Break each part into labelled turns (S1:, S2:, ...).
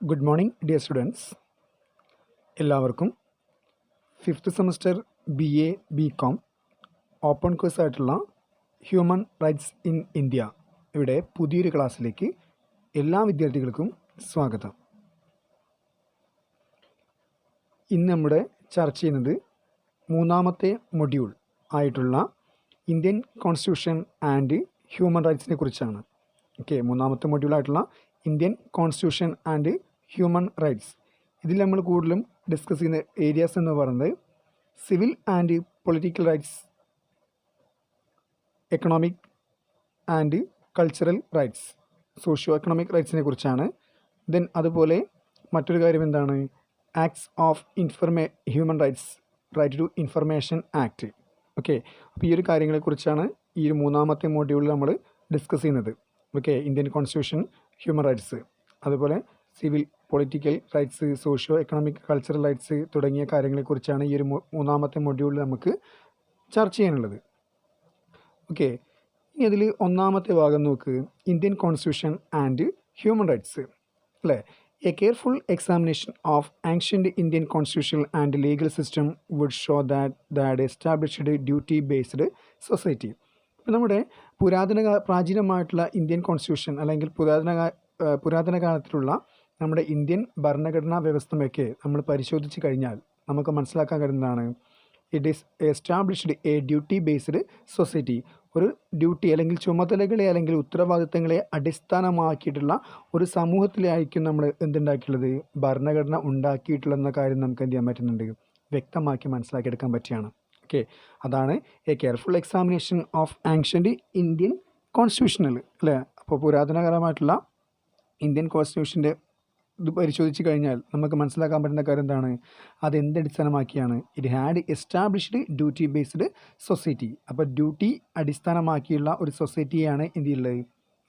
S1: Good morning dear students. എല്ലാവർക്കും fifth semester BA BCom open course ആയിട്ടുള്ള human rights in India ഇവിടെ പുതിയൊരു ക്ലാസ്സിലേക്ക് എല്ലാ വിദ്യാർത്ഥികൾക്കും സ്വാഗതം. ഇന്ന് നമ്മുടെ ചർച്ച ചെയ്യുന്നത് മൂന്നാമത്തെ മൊഡ്യൂൾ ആയിട്ടുള്ള ഇന്ത്യൻ കോൺസ്റ്റിറ്റ്യൂഷൻ ആൻഡ് ഹ്യൂമൻ റൈറ്റ്സിനെ കുറിച്ചാണ്. മൂന്നാമത്തെ മൊഡ്യൂളായിട്ടുള്ള Indian constitution and human rights. ഇതിൽ നമ്മൾ കൂടുതലും ഡിസ്കസ് ചെയ്യുന്ന ഏരിയാസ് എന്ന് പറയുന്നത് civil and political rights, economic and cultural rights, socio economic റൈറ്റ്സിനെ കുറിച്ചാണ്. ദെൻ അതുപോലെ മറ്റൊരു കാര്യം എന്താണ്, acts of human rights, right to information act. അപ്പോൾ ഈ ഒരു കാര്യങ്ങളെക്കുറിച്ചാണ് ഈ ഒരു മൂന്നാമത്തെ മോഡ്യൂളിൽ നമ്മൾ ഡിസ്കസ് ചെയ്യുന്നത്. ഇന്ത്യൻ കോൺസ്റ്റിറ്റ്യൂഷൻ, ഹ്യൂമൻ റൈറ്റ്സ്, അതുപോലെ civil political rights, socio economic cultural rights തുടങ്ങിയ കാര്യങ്ങളെക്കുറിച്ചാണ് ഈ ഒരു മൂന്നാമത്തെ മൊഡ്യൂളിൽ നമുക്ക് ചർച്ച ചെയ്യാനുള്ളത്. ഇനി അതിൽ ഒന്നാമത്തെ ഭാഗം നോക്ക്, Indian constitution and human rights അല്ലേ. A careful examination of ancient Indian constitution and legal system would show that established duty based society. ഇപ്പോൾ നമ്മുടെ പ്രാചീനമായിട്ടുള്ള ഇന്ത്യൻ കോൺസ്റ്റിറ്റ്യൂഷൻ അല്ലെങ്കിൽ പുരാതന കാലത്തിലുള്ള നമ്മുടെ ഇന്ത്യൻ ഭരണഘടനാ വ്യവസ്ഥയൊക്കെ നമ്മൾ പരിശോധിച്ച് കഴിഞ്ഞാൽ നമുക്ക് മനസ്സിലാക്കാൻ കഴിയുന്നതാണ്, it is established A duty based society. ഒരു ഡ്യൂട്ടി അല്ലെങ്കിൽ ചുമതലകളെ അല്ലെങ്കിൽ ഉത്തരവാദിത്തങ്ങളെ അടിസ്ഥാനമാക്കിയിട്ടുള്ള ഒരു സമൂഹത്തിലായിരിക്കും നമ്മൾ എന്തുണ്ടാക്കിയിട്ടുള്ളത്, ഭരണഘടന ഉണ്ടാക്കിയിട്ടുള്ളതെന്ന കാര്യം നമുക്ക് എന്ത് ചെയ്യാൻ പറ്റുന്നുണ്ട്, വ്യക്തമാക്കി മനസ്സിലാക്കിയെടുക്കാൻ പറ്റുകയാണ്. അതാണ് A careful examination of ancient Indian constitutional അല്ലേ. അപ്പോൾ പുരാതനകാലമായിട്ടുള്ള ഇന്ത്യൻ കോൺസ്റ്റിറ്റ്യൂഷൻ്റെ ഇത് പരിശോധിച്ച് കഴിഞ്ഞാൽ നമുക്ക് മനസ്സിലാക്കാൻ പറ്റുന്ന കാര്യം എന്താണ്, അതെന്തടിസ്ഥാനമാക്കിയാണ്, it had established duty based society. അപ്പോൾ ഡ്യൂട്ടി അടിസ്ഥാനമാക്കിയുള്ള ഒരു സൊസൈറ്റിയാണ് ഇന്ത്യയിലുള്ളത്,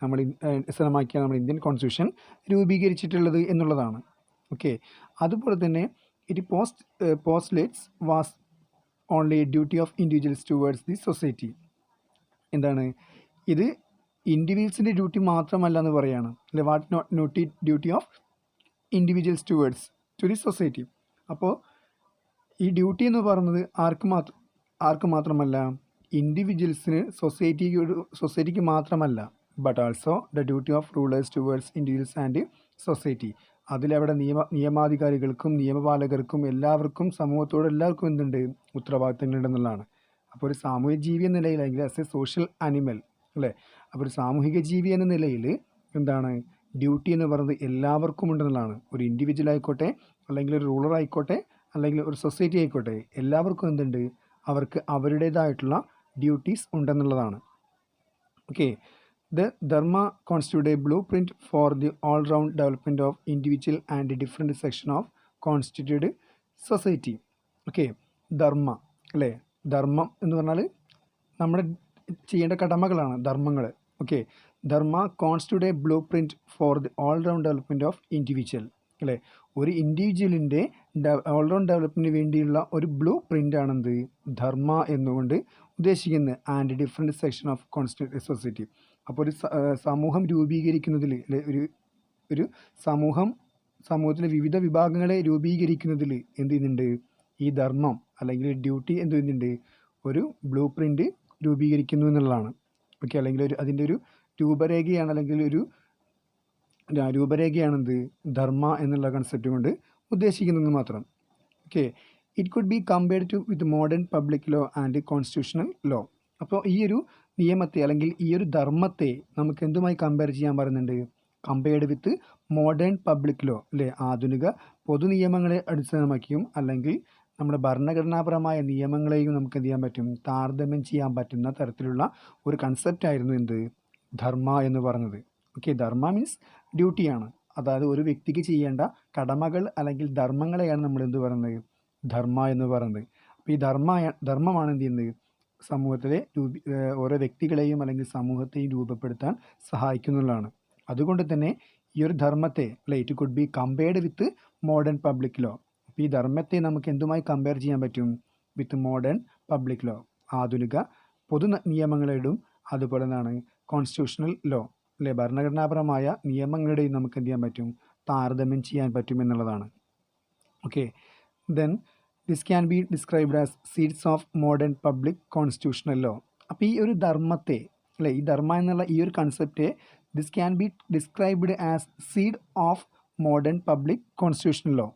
S1: അടിസ്ഥാനമാക്കിയാണ് നമ്മൾ ഇന്ത്യൻ കോൺസ്റ്റിറ്റ്യൂഷൻ രൂപീകരിച്ചിട്ടുള്ളത് എന്നുള്ളതാണ്. അതുപോലെ തന്നെ it postulates was only duty of individuals towards the society. എന്താണ് ഇത്, ഇൻഡിവിജ്വൽസിൻ്റെ ഡ്യൂട്ടി മാത്രമല്ല എന്ന് പറയുകയാണ് അല്ലെ, what not duty of individuals towards to the society. അപ്പോൾ ഈ ഡ്യൂട്ടി എന്ന് പറയുന്നത് ആർക്ക് മാത്രമല്ല, ഇൻഡിവിജ്വൽസിന്, സൊസൈറ്റിക്ക് മാത്രമല്ല, but also the duty of rulers towards individuals and society. അതിലവിടെ നിയമാധികാരികൾക്കും നിയമപാലകർക്കും എല്ലാവർക്കും സമൂഹത്തോട് എല്ലാവർക്കും എന്തുണ്ട്, ഉത്തരവാദിത്തങ്ങളുണ്ടെന്നുള്ളതാണ്. അപ്പോൾ ഒരു സാമൂഹിക ജീവി എന്ന നിലയിൽ, അല്ലെങ്കിൽ ആസ് എ സോഷ്യൽ അനിമൽ അല്ലേ, അപ്പോൾ ഒരു സാമൂഹിക ജീവി എന്ന നിലയിൽ എന്താണ് ഡ്യൂട്ടി എന്ന് പറയുന്നത് എല്ലാവർക്കും ഉണ്ടെന്നുള്ളതാണ്. ഒരു ഇൻഡിവിജ്വൽ ആയിക്കോട്ടെ, അല്ലെങ്കിൽ ഒരു റൂളർ ആയിക്കോട്ടെ, അല്ലെങ്കിൽ ഒരു സൊസൈറ്റി ആയിക്കോട്ടെ, എല്ലാവർക്കും എന്തുണ്ട്, അവർക്ക് അവരുടേതായിട്ടുള്ള duties ഉണ്ടെന്നുള്ളതാണ്. The Dharma constitute a blueprint for the all-round development of individual and different section of constituted society. Dharma അല്ലേ, ധർമ്മം എന്ന് പറഞ്ഞാൽ നമ്മുടെ ചെയ്യേണ്ട കടമകളാണ് ധർമ്മങ്ങൾ. Dharma constitute a blueprint for the all round development of individual അല്ലേ. ഒരു ഇൻഡിവിജ്വലിൻ്റെ ഓൾറൗണ്ട് ഡെവലപ്മെൻറ്റിന് വേണ്ടിയുള്ള ഒരു ബ്ലൂ പ്രിൻ്റാണെന്ത്, ധർമ്മ എന്നുകൊണ്ട് ഉദ്ദേശിക്കുന്നത്. And different section of constitute society. അപ്പോൾ ഒരു സമൂഹം രൂപീകരിക്കുന്നതിൽ, ഒരു സമൂഹത്തിലെ വിവിധ വിഭാഗങ്ങളെ രൂപീകരിക്കുന്നതിൽ എന്ത് ചെയ്യുന്നുണ്ട്, ഈ ധർമ്മം അല്ലെങ്കിൽ ഡ്യൂട്ടി എന്ത് ചെയ്യുന്നുണ്ട്, ഒരു ബ്ലൂ പ്രിൻ്റ് രൂപീകരിക്കുന്നു എന്നുള്ളതാണ്. അല്ലെങ്കിൽ അതിൻ്റെ ഒരു രൂപരേഖയാണ്, അല്ലെങ്കിൽ ഒരു രൂപരേഖയാണെന്ത്, ധർമ്മ എന്നുള്ള കൺസെപ്റ്റ് കൊണ്ട് ഉദ്ദേശിക്കുന്നതെന്ന് മാത്രം. It could be compared with modern public law and constitutional law. അപ്പോൾ ഈ ഒരു നിയമത്തെ അല്ലെങ്കിൽ ഈ ഒരു ധർമ്മത്തെ നമുക്ക് എന്തുമായി കമ്പയർ ചെയ്യാൻ പറയുന്നുണ്ട്, compared with modern public law അല്ലേ, ആധുനിക പൊതു നിയമങ്ങളെ അടിസ്ഥാനമാക്കിയും അല്ലെങ്കിൽ നമ്മുടെ ഭരണഘടനാപരമായ നിയമങ്ങളെയും നമുക്ക് എന്ത് ചെയ്യാൻ പറ്റും, താരതമ്യം ചെയ്യാൻ പറ്റുന്ന തരത്തിലുള്ള ഒരു കൺസെപ്റ്റായിരുന്നു എന്ത്, ധർമ്മ എന്ന് പറഞ്ഞത്. ധർമ്മ മീൻസ് ഡ്യൂട്ടിയാണ്, അതായത് ഒരു വ്യക്തിക്ക് ചെയ്യേണ്ട കടമകൾ അല്ലെങ്കിൽ ധർമ്മങ്ങളെയാണ് നമ്മൾ എന്ത് പറയുന്നത്, ധർമ്മ എന്ന് പറയുന്നത്. അപ്പോൾ ഈ ധർമ്മമാണ് എന്ത് ചെയ്യുന്നത്, സമൂഹത്തിലെ ഓരോ വ്യക്തികളെയും അല്ലെങ്കിൽ സമൂഹത്തെയും രൂപപ്പെടുത്താൻ സഹായിക്കുന്നുള്ളതാണ്. അതുകൊണ്ട് തന്നെ ഈ ഒരു ധർമ്മത്തെ it could be compared with modern public law. അപ്പോൾ ഈ ധർമ്മത്തെ നമുക്ക് എന്തുമായി കമ്പയർ ചെയ്യാൻ പറ്റും, വിത്ത് മോഡേൺ പബ്ലിക് ലോ, ആധുനിക പൊതു നിയമങ്ങളുടെയും അതുപോലെ എന്താണ് കോൺസ്റ്റിറ്റ്യൂഷണൽ ലോ അല്ലേ, ഭരണഘടനാപരമായ നിയമങ്ങളുടെയും നമുക്ക് എന്ത് ചെയ്യാൻ പറ്റും, താരതമ്യം ചെയ്യാൻ പറ്റുമെന്നുള്ളതാണ്. Okay, then this can be described as seeds of modern public constitutional law. അപ്പോൾ ഈ ഒരു ധർമ്മത്തെ, അല്ലേ, ഈ ധർമ്മ എന്നുള്ള ഈ ഒരു concept this can be described as seed of modern public constitutional law.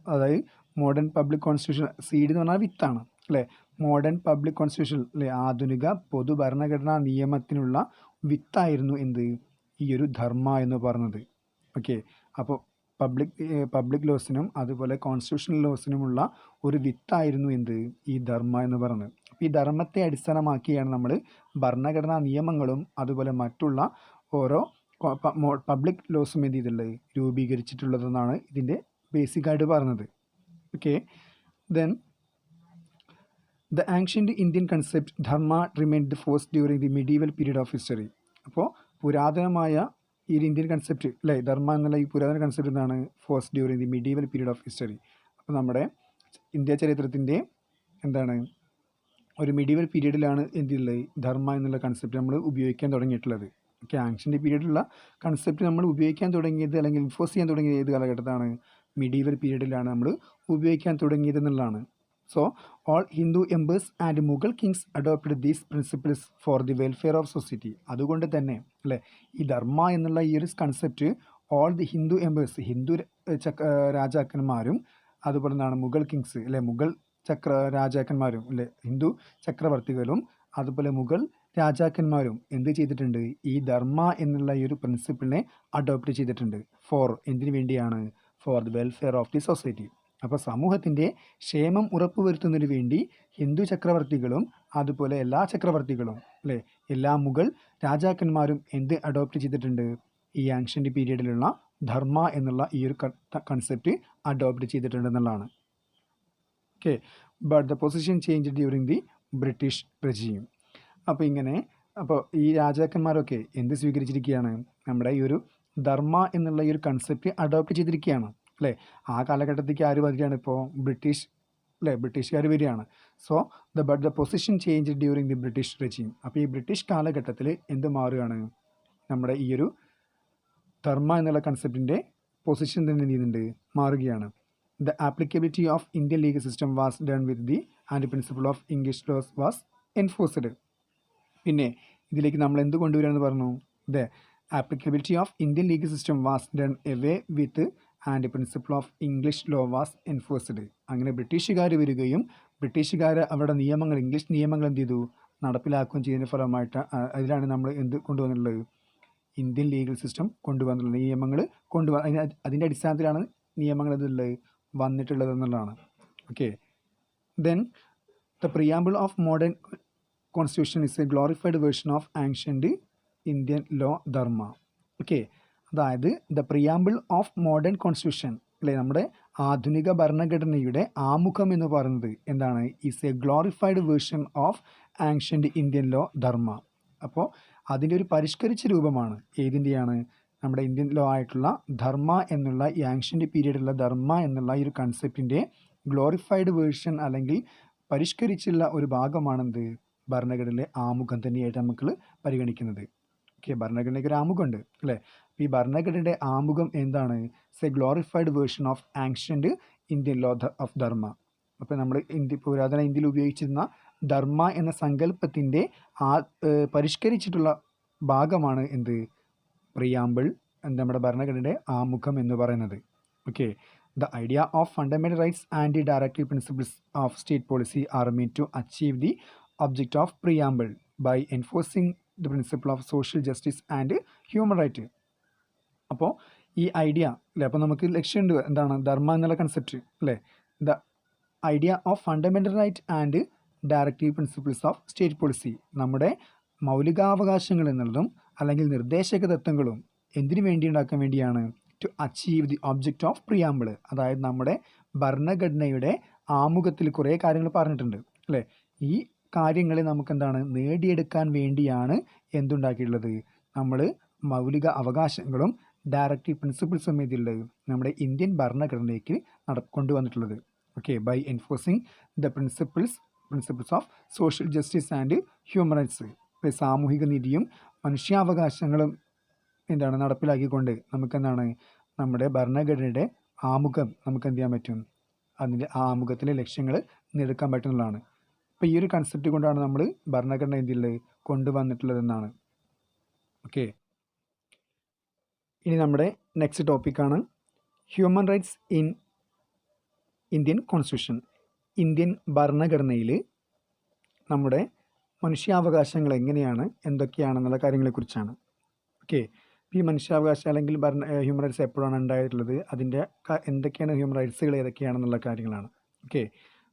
S1: അതായത് മോഡേൺ പബ്ലിക് കോൺസ്റ്റിറ്റ്യൂഷൻ, സീഡ് എന്ന് പറഞ്ഞാൽ വിത്താണ്, അല്ലേ. മോഡേൺ പബ്ലിക് കോൺസ്റ്റിറ്റ്യൂഷൻ, അല്ലേ, ആധുനിക പൊതുഭരണഘടനാ നിയമത്തിനുള്ള വിത്തായിരുന്നു എന്ത്, ഈ ഒരു ധർമ്മ എന്ന് പറഞ്ഞത്. ഓക്കെ, അപ്പോൾ പബ്ലിക് ലോസിനും അതുപോലെ കോൺസ്റ്റിറ്റ്യൂഷണൽ ലോസിനുമുള്ള ഒരു വിത്തായിരുന്നു എന്ത്, ഈ ധർമ്മ എന്ന് പറയുന്നത്. അപ്പോൾ ഈ ധർമ്മത്തെ അടിസ്ഥാനമാക്കിയാണ് നമ്മൾ ഭരണഘടനാ നിയമങ്ങളും അതുപോലെ മറ്റുള്ള ഓരോ പബ്ലിക് ലോസും എന്ത് ചെയ്തിട്ടുള്ളത്, രൂപീകരിച്ചിട്ടുള്ളതെന്നാണ് ഇതിൻ്റെ ബേസിക്കായിട്ട് പറഞ്ഞത്. Okay, then the ancient Indian concept Dharma remained force during the medieval period of history. അപ്പോൾ പുരാതനമായ ഈ ഇന്ത്യൻ കൺസെപ്റ്റ്, അല്ലേ, ധർമ്മ എന്നുള്ള ഈ പുരാതന കൺസെപ്റ്റ് എന്താണ്, force during the medieval period of history. അപ്പോൾ നമ്മുടെ ഇന്ത്യ ചരിത്രത്തിൻ്റെ എന്താണ് ഒരു മിഡീവൽ പീരീഡിലാണ് എന്തുള്ളത്, ധർമ്മ എന്നുള്ള കൺസെപ്റ്റ് നമ്മൾ ഉപയോഗിക്കാൻ തുടങ്ങിയിട്ടുള്ളത്. ഓക്കെ, ആൻഷ്യൻ്റ് പീരീഡിലുള്ള കൺസെപ്റ്റ് നമ്മൾ ഉപയോഗിക്കാൻ തുടങ്ങിയത് അല്ലെങ്കിൽ എൻഫോഴ്സ് ചെയ്യാൻ തുടങ്ങിയത് ഏത് കാലഘട്ടത്താണ്, മിഡീവൽ പീരീഡിലാണ് നമ്മൾ ഉപയോഗിക്കാൻ തുടങ്ങിയത് എന്നുള്ളതാണ്. So all Hindu emperors and Mughal kings adopted these principles for the welfare of society. അതുകൊണ്ട് തന്നെ, അല്ലേ, ഈ ധർമ്മ എന്നുള്ള ഈ ഒരു concept all the Hindu emperors, ഹിന്ദു രാജാക്കന്മാരും അതുപോലെ എന്താണ് മുഗൾ കിങ്സ്, അല്ലെ, മുഗൾ രാജാക്കന്മാരും, അല്ലെ, ഹിന്ദു ചക്രവർത്തികളും അതുപോലെ മുഗൾ രാജാക്കന്മാരും എന്ത് ചെയ്തിട്ടുണ്ട്, ഈ ധർമ്മ എന്നുള്ള ഈ ഒരു പ്രിൻസിപ്പിളിനെ അഡോപ്റ്റ് ചെയ്തിട്ടുണ്ട്. ഫോർ എന്തിനു വേണ്ടിയാണ്, four the welfare of the society. അപ്പോൾ സമൂഹത്തിൻ്റെ ക്ഷേമം ഉറപ്പുവരുത്തുന്നതിന് വേണ്ടി ഹിന്ദു ചക്രവർത്തികളും അതുപോലെ എല്ലാ ചക്രവർത്തികളും, അല്ലേ, എല്ലാ മുഗൾ രാജാക്കന്മാരും എന്ത് അഡോപ്റ്റ് ചെയ്തിട്ടുണ്ട്, ഈ ആൻഷ്യൻ്റ് പീരീഡിലുള്ള ധർമ്മ എന്നുള്ള ഈ ഒരു കൺസെപ്റ്റ് അഡോപ്റ്റ് ചെയ്തിട്ടുണ്ടെന്നുള്ളതാണ്. Okay, but the position change during the British regime. അപ്പോൾ ഈ രാജാക്കന്മാരൊക്കെ എന്ത് സ്വീകരിച്ചിരിക്കുകയാണ്, നമ്മുടെ ഈ ഒരു ധർമ്മ എന്നുള്ള ഈ ഒരു കൺസെപ്റ്റ് അഡോപ്റ്റ് ചെയ്തിരിക്കുകയാണ്, അല്ലേ. ആ കാലഘട്ടത്തേക്ക് ആര് വരികയാണ്, ഇപ്പോൾ ബ്രിട്ടീഷ്, അല്ലേ, ബ്രിട്ടീഷുകാർ വരികയാണ്. So but the position change during the British regime. അപ്പോൾ ഈ ബ്രിട്ടീഷ് കാലഘട്ടത്തിൽ എന്ത് മാറുകയാണ്, നമ്മുടെ ഈ ഒരു ധർമ്മ എന്നുള്ള കൺസെപ്റ്റിൻ്റെ പൊസിഷൻ തന്നെ എന്ത് ചെയ്യുന്നുണ്ട്, മാറുകയാണ്. The applicability of Indian legal system was done with the and principle of English laws was enforced. പിന്നെ ഇതിലേക്ക് നമ്മൾ എന്ത് കൊണ്ടുവരാമെന്ന് പറഞ്ഞു, the applicability of Indian legal system was done away with and principle of English law was enforced. അങ്ങനെ ബ്രിട്ടീഷുകാർ വരികയും ബ്രിട്ടീഷുകാർ അവരുടെ നിയമങ്ങൾ, ഇംഗ്ലീഷ് നിയമങ്ങൾ എന്ത് ചെയ്തു, നടപ്പിലാക്കുകയും ചെയ്യുന്നതിൻ്റെ ഫലമായിട്ട് അതിലാണ് നമ്മൾ എന്ത് കൊണ്ടുവന്നിട്ടുള്ളത്, ഇന്ത്യൻ ലീഗൽ സിസ്റ്റം കൊണ്ടുവന്നിട്ടുള്ളത്, നിയമങ്ങൾ അതിൻ്റെ അടിസ്ഥാനത്തിലാണ് നിയമങ്ങൾ എന്തുള്ളത് വന്നിട്ടുള്ളത് എന്നുള്ളതാണ്. Okay, then the preamble of modern constitution is a glorified version of ancient Indian law dharma. Okay, അതായത് the preamble of modern constitution, അല്ലേ, നമ്മുടെ ആധുനിക ഭരണഘടനയുടെ ആമുഖം എന്ന് പറയുന്നത് എന്താണ്, is a glorified version of ancient Indian law dharma. അപ്പോൾ അതിൻ്റെ ഒരു പരിഷ്കരിച്ച രൂപമാണ് ഏതിൻ്റെയാണ്, നമ്മുടെ ഇന്ത്യൻ ലോ ആയിട്ടുള്ള ധർമ്മ എന്നുള്ള ഈ ആൻഷ്യൻ്റ് പീരീഡിലുള്ള ധർമ്മ എന്നുള്ള ഈ ഒരു കൺസെപ്റ്റിൻ്റെ ഗ്ലോറിഫൈഡ് വേർഷൻ അല്ലെങ്കിൽ പരിഷ്കരിച്ചുള്ള ഒരു ഭാഗമാണെന്ത്, ഭരണഘടനയിലെ ആമുഖം തന്നെയായിട്ട് നമുക്ക് പരിഗണിക്കുന്നത്. ഓക്കെ, ഭരണഘടനയ്ക്ക് ഒരു ആമുഖമുണ്ട്, അല്ലേ. ഈ ഭരണഘടനയുടെ ആമുഖം എന്താണ്, a glorified version of ancient Indian law of dharma. അപ്പോൾ നമ്മൾ പുരാതന ഇന്ത്യയിൽ ഉപയോഗിച്ചിരുന്ന ധർമ്മ എന്ന സങ്കല്പത്തിൻ്റെ പരിഷ്കരിച്ചിട്ടുള്ള ഭാഗമാണ് എന്ത്, പ്രിയാമ്പിൾ, നമ്മുടെ ഭരണഘടനയുടെ ആമുഖം എന്ന് പറയുന്നത്. Okay, the idea of fundamental rights and directive principles of state policy are mean to achieve the object of preamble by enforcing the principle of social justice and human right. അപ്പോൾ ഈ idea, അല്ലേ, അപ്പോൾ നമുക്ക് ലക്ഷ്യമുണ്ട് എന്താണ്, ധർമ്മ എന്നുള്ള concept, അല്ലേ, the idea of fundamental right and directive principles of state policy, നമ്മുടെ മൗലികാവകാശങ്ങൾ എന്നുള്ളതും അല്ലെങ്കിൽ നിർദ്ദേശക തത്വങ്ങളും എന്തിനു വേണ്ടി ഉണ്ടാക്കാൻ വേണ്ടിയാണ്, to achieve the object of preamble. അതായത് നമ്മുടെ ഭരണഘടനയുടെ ആമുഖത്തിൽ കുറേ കാര്യങ്ങൾ പറഞ്ഞിട്ടുണ്ട്, അല്ലേ. ഈ കാര്യങ്ങളെ നമുക്കെന്താണ് നേടിയെടുക്കാൻ വേണ്ടിയാണ് എന്തുണ്ടാക്കിയിട്ടുള്ളത്, നമ്മൾ മൗലിക അവകാശങ്ങളും ഡയറക്റ്റീവ് പ്രിൻസിപ്പിൾസും ഇതിലുള്ളത് നമ്മുടെ ഇന്ത്യൻ ഭരണഘടനയ്ക്ക് കൊണ്ടുവന്നിട്ടുള്ളത്. Okay, by enforcing the principles of social justice and human rights. സാമൂഹിക നീതിയും മനുഷ്യാവകാശങ്ങളും എന്താണ് നടപ്പിലാക്കിക്കൊണ്ട് നമുക്കെന്താണ് നമ്മുടെ ഭരണഘടനയുടെ ആമുഖം നമുക്ക് എന്ത് ചെയ്യാൻ പറ്റും, അതിൻ്റെ ആ ആമുഖത്തിലെ ലക്ഷ്യങ്ങൾ നേടിയെടുക്കാൻ പറ്റുന്നതാണ്. അപ്പോൾ ഈ ഒരു കൺസെപ്റ്റ് കൊണ്ടാണ് നമ്മൾ ഭരണഘടന ഇന്ത്യയിൽ കൊണ്ടുവന്നിട്ടുള്ളതെന്നാണ്. ഓക്കെ, ഇനി നമ്മുടെ നെക്സ്റ്റ് ടോപ്പിക്കാണ് human rights in Indian constitution. Indian ഭരണഘടനയിൽ നമ്മുടെ മനുഷ്യാവകാശങ്ങൾ എങ്ങനെയാണ്, എന്തൊക്കെയാണെന്നുള്ള കാര്യങ്ങളെക്കുറിച്ചാണ്. ഓക്കെ, ഈ മനുഷ്യാവകാശം അല്ലെങ്കിൽ ഹ്യൂമൻ റൈറ്റ്സ് എപ്പോഴാണ് ഉണ്ടായിട്ടുള്ളത്, അതിൻ്റെ എന്തൊക്കെയാണ് ഹ്യൂമൻ റൈറ്റ്സുകൾ ഏതൊക്കെയാണെന്നുള്ള കാര്യങ്ങളാണ്. ഓക്കെ,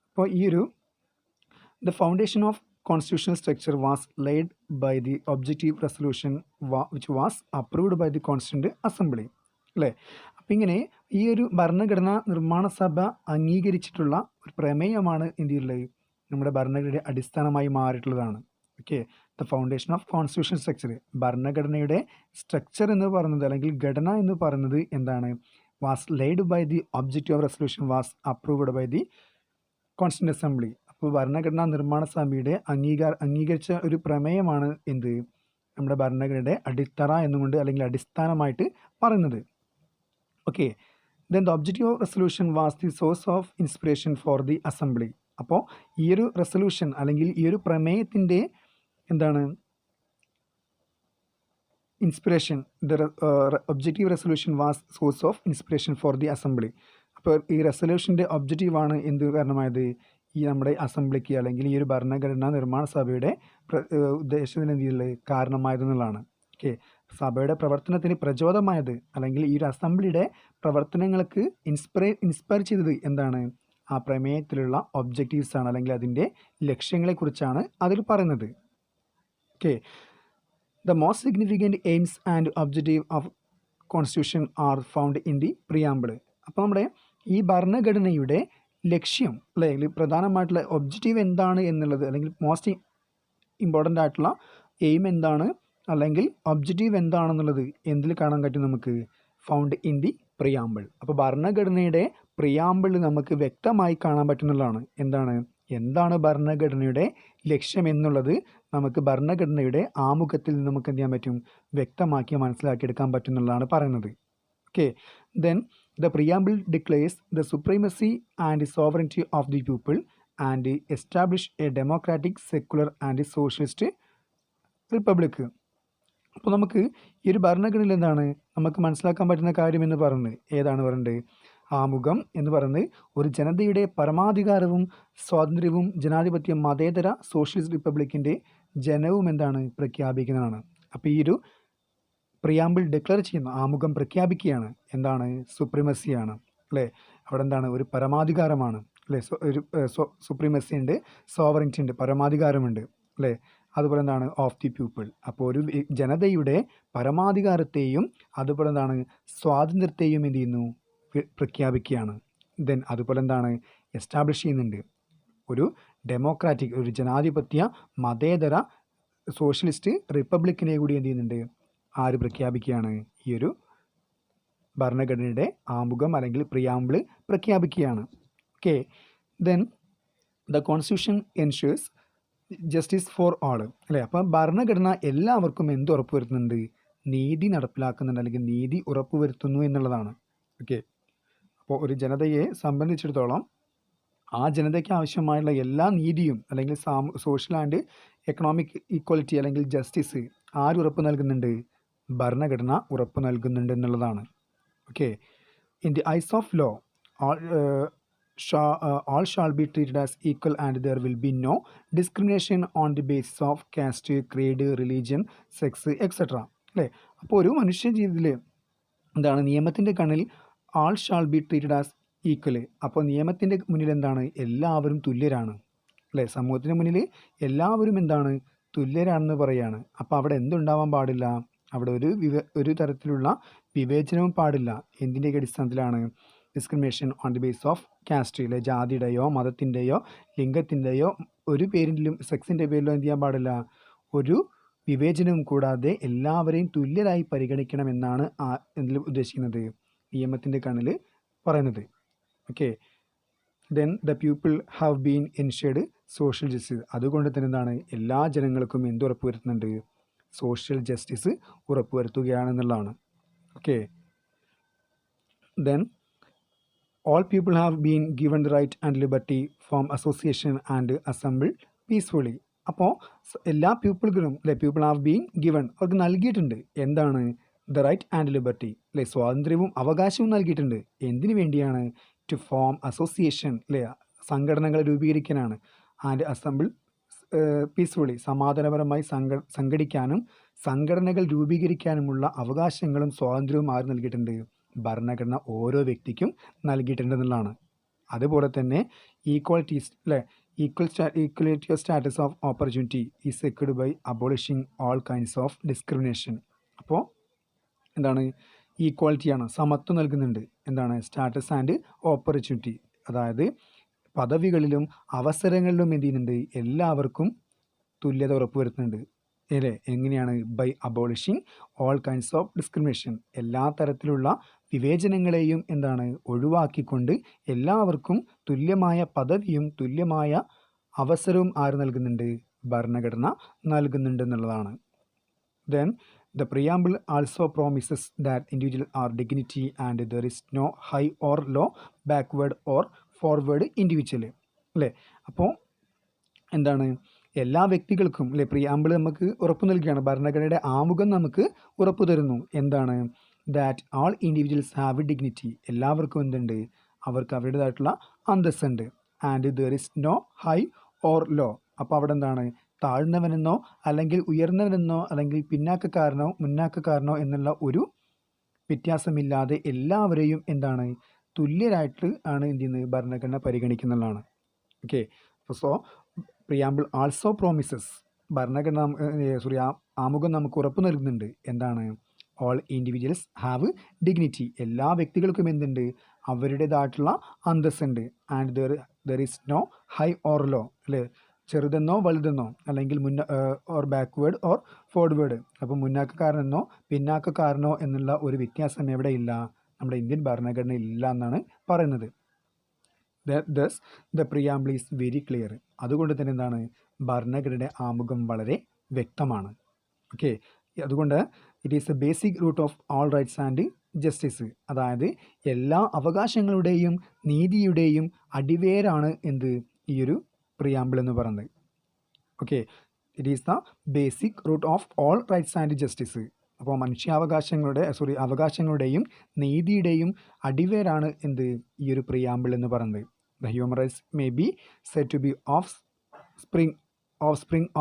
S1: അപ്പോൾ ഈ ഒരു the foundation of constitutional structure was laid by the objective resolution which was approved by the Constituent Assembly. അല്ലേ? അപ്പം ഇങ്ങനെ ഈ ഒരു ഭരണഘടനാ നിർമ്മാണ സഭ അംഗീകരിച്ചിട്ടുള്ള ഒരു പ്രമേയമാണ് ഇന്ത്യയിലെ നമ്മുടെ ഭരണഘടനയുടെ അടിസ്ഥാനമായി മാറിയിട്ടുള്ളതാണ്. Okay, the foundation of constitution structure, ഭരണഘടനയുടെ സ്ട്രക്ചർ എന്ന് പറയുന്നത് അല്ലെങ്കിൽ ഘടന എന്ന് പറയുന്നത് എന്താണ്, was laid by the objective of resolution was approved by the constituent assembly. അപ്പോൾ ഭരണഘടനാ നിർമ്മാണ സഭയുടെ അംഗീകരിച്ച ഒരു പ്രമേയമാണ് എന്ത്, നമ്മുടെ ഭരണഘടനയുടെ അടിത്തറ എന്നുകൊണ്ട് അല്ലെങ്കിൽ അടിസ്ഥാനമായിട്ട് പറയുന്നത്. Okay, then the objective of resolution was the source of inspiration for the assembly. അപ്പോൾ ഈ ഒരു റെസൊല്യൂഷൻ അല്ലെങ്കിൽ ഈ ഒരു പ്രമേയത്തിൻ്റെ എന്താണ് inspiration, the objective resolution was source of inspiration for the assembly. അപ്പോൾ ഈ റെസൊല്യൂഷൻ്റെ ഒബ്ജക്റ്റീവാണ് എന്ത് കാരണമായത്, ഈ നമ്മുടെ അസംബ്ലിക്ക് അല്ലെങ്കിൽ ഈ ഒരു ഭരണഘടനാ നിർമ്മാണ സഭയുടെ ഉദ്ദേശത്തിന് എന്നുള്ള കാരണമായതെന്നുള്ളതാണ്. ഓക്കെ, സഭയുടെ പ്രവർത്തനത്തിന് പ്രചോദനമായത് അല്ലെങ്കിൽ ഈ ഒരു അസംബ്ലിയുടെ പ്രവർത്തനങ്ങൾക്ക് ഇൻസ്പയർ ചെയ്തത് എന്താണ്, ആ പ്രമേയത്തിലുള്ള ഒബ്ജക്റ്റീവ്സ് ആണ് അല്ലെങ്കിൽ അതിൻ്റെ ലക്ഷ്യങ്ങളെക്കുറിച്ചാണ് അതിൽ പറയുന്നത്. Okay, the most significant AIIMS and objective of constitution are found in the preamble. അപ്പോൾ നമ്മുടെ ഈ ഭരണഘടനയുടെ ലക്ഷ്യം അല്ലെങ്കിൽ പ്രധാനമായിട്ടുള്ള ഒബ്ജക്റ്റീവ് എന്താണ് എന്നുള്ളത് അല്ലെങ്കിൽ മോസ്റ്റ് ഇമ്പോർട്ടൻ്റ് ആയിട്ടുള്ള എയിം എന്താണ് അല്ലെങ്കിൽ ഒബ്ജക്റ്റീവ് എന്താണെന്നുള്ളത് എന്തിൽ കാണാൻ പറ്റും നമുക്ക്, ഫൗണ്ട് ഇൻ ദി പ്രിയാമ്പിൾ. അപ്പോൾ ഭരണഘടനയുടെ പ്രിയാമ്പിൾ നമുക്ക് വ്യക്തമായി കാണാൻ പറ്റുന്നതാണ്. എന്താണ് ഭരണഘടനയുടെ ലക്ഷ്യം എന്നുള്ളത് നമുക്ക് ഭരണഘടനയുടെ ആമുഖത്തിൽ നമുക്ക് എന്ത് ചെയ്യാൻ പറ്റും, വ്യക്തമാക്കി മനസ്സിലാക്കിയെടുക്കാൻ പറ്റുന്നതാണ് പറയുന്നത്. Okay, then the preamble declares the supremacy and sovereignty of the people and establish a democratic, secular and socialist republic. അപ്പോൾ നമുക്ക് ഈ ഒരു ഭരണഘടനയിൽ എന്താണ് നമുക്ക് മനസ്സിലാക്കാൻ പറ്റുന്ന കാര്യം എന്ന് പറയുന്നത് ഏതാണ് പറയുന്നത്, ആമുഖം എന്ന് പറയുന്നത് ഒരു ജനതയുടെ പരമാധികാരവും സ്വാതന്ത്ര്യവും ജനാധിപത്യ മതേതര സോഷ്യലിസ്റ്റ് റിപ്പബ്ലിക്കിൻ്റെ ജനവും എന്താണ് പ്രഖ്യാപിക്കുന്നതാണ്. അപ്പോൾ ഈ ഒരു പ്രിയാമ്പിൾ ഡിക്ലെയർ ചെയ്യുന്ന ആമുഖം പ്രഖ്യാപിക്കുകയാണ് എന്താണ്, സുപ്രീമസിയാണ് അല്ലേ, അവിടെ എന്താണ് ഒരു പരമാധികാരമാണ് അല്ലേ, ഒരു സുപ്രീമസി ഉണ്ട്, സോവറിറ്റി ഉണ്ട്, പരമാധികാരമുണ്ട് അല്ലേ, അതുപോലെ എന്താണ് ഓഫ് ദി പീപ്പിൾ. അപ്പോൾ ഒരു ജനതയുടെ പരമാധികാരത്തെയും അതുപോലെ എന്താണ് സ്വാതന്ത്ര്യത്തെയും എന്ത് ചെയ്യുന്നു, പ്രഖ്യാപിക്കുകയാണ്. ദെൻ അതുപോലെ എന്താണ് എസ്റ്റാബ്ലിഷ് ചെയ്യുന്നുണ്ട് ഒരു ഡെമോക്രാറ്റിക്, ഒരു ജനാധിപത്യ മതേതര സോഷ്യലിസ്റ്റ് റിപ്പബ്ലിക്കിനെ കൂടി എന്ത് ചെയ്യുന്നുണ്ട്, ആര് പ്രഖ്യാപിക്കുകയാണ്, ഈ ഒരു ഭരണഘടനയുടെ ആമുഖം അല്ലെങ്കിൽ പ്രിയാമ്പിൾ പ്രഖ്യാപിക്കുകയാണ്. Okay, then the constitution ensures justice for ആൾ അല്ലേ. അപ്പം ഭരണഘടന എല്ലാവർക്കും എന്ത് ഉറപ്പുവരുത്തുന്നുണ്ട്, നീതി നടപ്പിലാക്കുന്നുണ്ട് അല്ലെങ്കിൽ നീതി ഉറപ്പുവരുത്തുന്നു എന്നുള്ളതാണ്. ഓക്കെ, അപ്പോൾ ഒരു ജനതയെ സംബന്ധിച്ചിടത്തോളം ആ ജനതയ്ക്ക് ആവശ്യമായുള്ള എല്ലാ നീതിയും അല്ലെങ്കിൽ സോഷ്യൽ ആൻഡ് എക്കണോമിക് ഈക്വാലിറ്റി അല്ലെങ്കിൽ ജസ്റ്റിസ് ആര് ഉറപ്പ് നൽകുന്നുണ്ട്, ഭരണഘടന ഉറപ്പ് നൽകുന്നുണ്ട് എന്നുള്ളതാണ്. Okay, in the eyes of law all shall be treated as equal and there will be no discrimination on the basis of caste, creed, religion, sex, etc. അല്ലേ. അപ്പോൾ ഒരു മനുഷ്യ ജീവിതത്തിൽ എന്താണ് നിയമത്തിൻ്റെ കണ്ണിൽ all shall be treated as equal. അപ്പോൾ നിയമത്തിൻ്റെ മുന്നിൽ എന്താണ് എല്ലാവരും തുല്യരാണ് അല്ലേ, സമൂഹത്തിന് മുന്നിൽ എല്ലാവരും എന്താണ് തുല്യരാണെന്ന് പറയുകയാണ്. അപ്പോൾ അവിടെ എന്തുണ്ടാവാൻ പാടില്ല, അവിടെ ഒരു തരത്തിലുള്ള വിവേചനവും പാടില്ല. എന്തിൻ്റെയൊക്കെ അടിസ്ഥാനത്തിലാണ്, discrimination on the base of caste അല്ലെ, ജാതിയുടെയോ മതത്തിൻ്റെയോ ലിംഗത്തിൻ്റെയോ ഒരു പേരിലും സെക്സിൻ്റെ പേരിലോ എന്ത് ചെയ്യാൻ പാടില്ല, ഒരു വിവേചനവും കൂടാതെ എല്ലാവരെയും തുല്യരായി പരിഗണിക്കണമെന്നാണ് എന്തിൽ ഉദ്ദേശിക്കുന്നത്, നിയമത്തിൻ്റെ കണ്ണിൽ പറയുന്നത്. Okay, then the people have been ensured social justice. അതുകൊണ്ട് തന്നെ എന്താണ് എല്ലാ ജനങ്ങൾക്കും എന്ത് ഉറപ്പുവരുത്തുന്നുണ്ട്, സോഷ്യൽ ജസ്റ്റിസ് ഉറപ്പുവരുത്തുകയാണെന്നുള്ളതാണ്. Okay, then all people have been given the right and liberty from association and assemble peacefully. അപ്പോൾ എല്ലാ പീപ്പിൾക്കും അല്ലെ പീപ്പിൾ ഹാവ് ബീൻ ഗിവൺ അവർക്ക് നൽകിയിട്ടുണ്ട് എന്താണ് ദ റൈറ്റ് ആൻഡ് ലിബർട്ടി അല്ലെ സ്വാതന്ത്ര്യവും അവകാശവും നൽകിയിട്ടുണ്ട് എന്തിനു വേണ്ടിയാണ് ടു ഫോം അസോസിയേഷൻ അല്ലെ സംഘടനകൾ രൂപീകരിക്കാനാണ് ആൻഡ് അസംബിൾ പീസ്ഫുള്ളി സമാധാനപരമായി സംഘടിക്കാനും സംഘടനകൾ രൂപീകരിക്കാനുമുള്ള അവകാശങ്ങളും സ്വാതന്ത്ര്യവും ആര് നൽകിയിട്ടുണ്ട് ഭരണഘടന ഓരോ വ്യക്തിക്കും നൽകിയിട്ടുണ്ടെന്നുള്ളതാണ്. അതുപോലെ തന്നെ ഈക്വാലിറ്റീസ് അല്ലേ equality of status of opportunity is secured by abolishing all kinds of discrimination. അപ്പോൾ എന്താണ് ഈക്വാലിറ്റിയാണ്, സമത്വം നൽകുന്നുണ്ട്. എന്താണ് സ്റ്റാറ്റസ് ആൻഡ് ഓപ്പർച്യൂണിറ്റി, അതായത് പദവികളിലും അവസരങ്ങളിലും എന്ത് ചെയ്യുന്നുണ്ട് എല്ലാവർക്കും തുല്യത ഉറപ്പുവരുത്തുന്നുണ്ട് അല്ലേ. എങ്ങനെയാണ് by abolishing all kinds of discrimination, എല്ലാ തരത്തിലുള്ള വിവേചനങ്ങളെയും എന്താണ് ഒഴിവാക്കിക്കൊണ്ട് എല്ലാവർക്കും തുല്യമായ പദവിയും തുല്യമായ അവസരവും ആര് നൽകുന്നുണ്ട് ഭരണഘടന നൽകുന്നുണ്ട് എന്നുള്ളതാണ്. Then the preamble also promises that individuals are dignity and there is no high or low, backward or forward individual അല്ലേ. അപ്പോൾ എന്താണ് എല്ലാ വ്യക്തികൾക്കും അല്ലെ പ്രിയാമ്പിൾ നമുക്ക് ഉറപ്പു നൽകുകയാണ്, ഭരണഘടനയുടെ ആമുഖം നമുക്ക് ഉറപ്പു തരുന്നു. എന്താണ് that all individuals have dignity, എല്ലാവർക്കും എന്തുണ്ട് അവർക്ക് അവരുടേതായിട്ടുള്ള അന്തസ്സുണ്ട്. And there is no high or low, അപ്പോൾ അവിടെ എന്താണ് താഴ്ന്നവനെന്നോ അല്ലെങ്കിൽ ഉയർന്നവനെന്നോ അല്ലെങ്കിൽ പിന്നാക്കക്കാരനോ മുന്നാക്കക്കാരനോ എന്നുള്ള ഒരു വ്യത്യാസമില്ലാതെ എല്ലാവരെയും എന്താണ് തുല്യരായിട്ട് ആണ് എന്ത് ചെയ്യുന്നത് ഭരണഘടന പരിഗണിക്കുന്നതാണ്. Okay, so preamble also promises, ഭരണഘടന ആമുഖം നമുക്ക് ഉറപ്പ് നൽകുന്നുണ്ട്. എന്താണ് ഓൾ ഇൻഡിവിജ്വൽസ് ഹാവ് ഡിഗ്നിറ്റി, എല്ലാ വ്യക്തികൾക്കും എന്തുണ്ട് അവരുടേതായിട്ടുള്ള അന്തസ്സുണ്ട്. And there is no high or low അല്ലേ, ചെറുതെന്നോ വലുതെന്നോ അല്ലെങ്കിൽ ഓർ ബാക്ക്വേർഡ് ഓർ ഫോർവേഡ്, അപ്പോൾ മുന്നാക്കക്കാരനെന്നോ പിന്നാക്കക്കാരനോ എന്നുള്ള ഒരു വ്യത്യാസം എവിടെയില്ല നമ്മുടെ ഇന്ത്യൻ ഭരണഘടനയിൽ ഇല്ല എന്നാണ് പറയുന്നത്. Thus the preamble is very clear, അതുകൊണ്ട് തന്നെ എന്താണ് ഭരണഘടനയുടെ ആമുഖം വളരെ വ്യക്തമാണ്. ഓക്കെ, അതുകൊണ്ട് it is a basic root of all rights and justice, അതായത് എല്ലാ അവകാശങ്ങളുടെയും നീതിയുടെയും അടിവേരാണ് എന്ത് ഈ ഒരു പ്രിയാമ്പിൾ എന്ന് പറയുന്നത്. Okay, it is the basic root of all rights and justice. അപ്പോൾ അവകാശങ്ങളുടെയും നീതിയുടെയും അടിവേരാണ് എന്ത് ഈ ഒരു പ്രിയാമ്പിൾ എന്ന് പറയുന്നത്. The human rights may be set to be of spring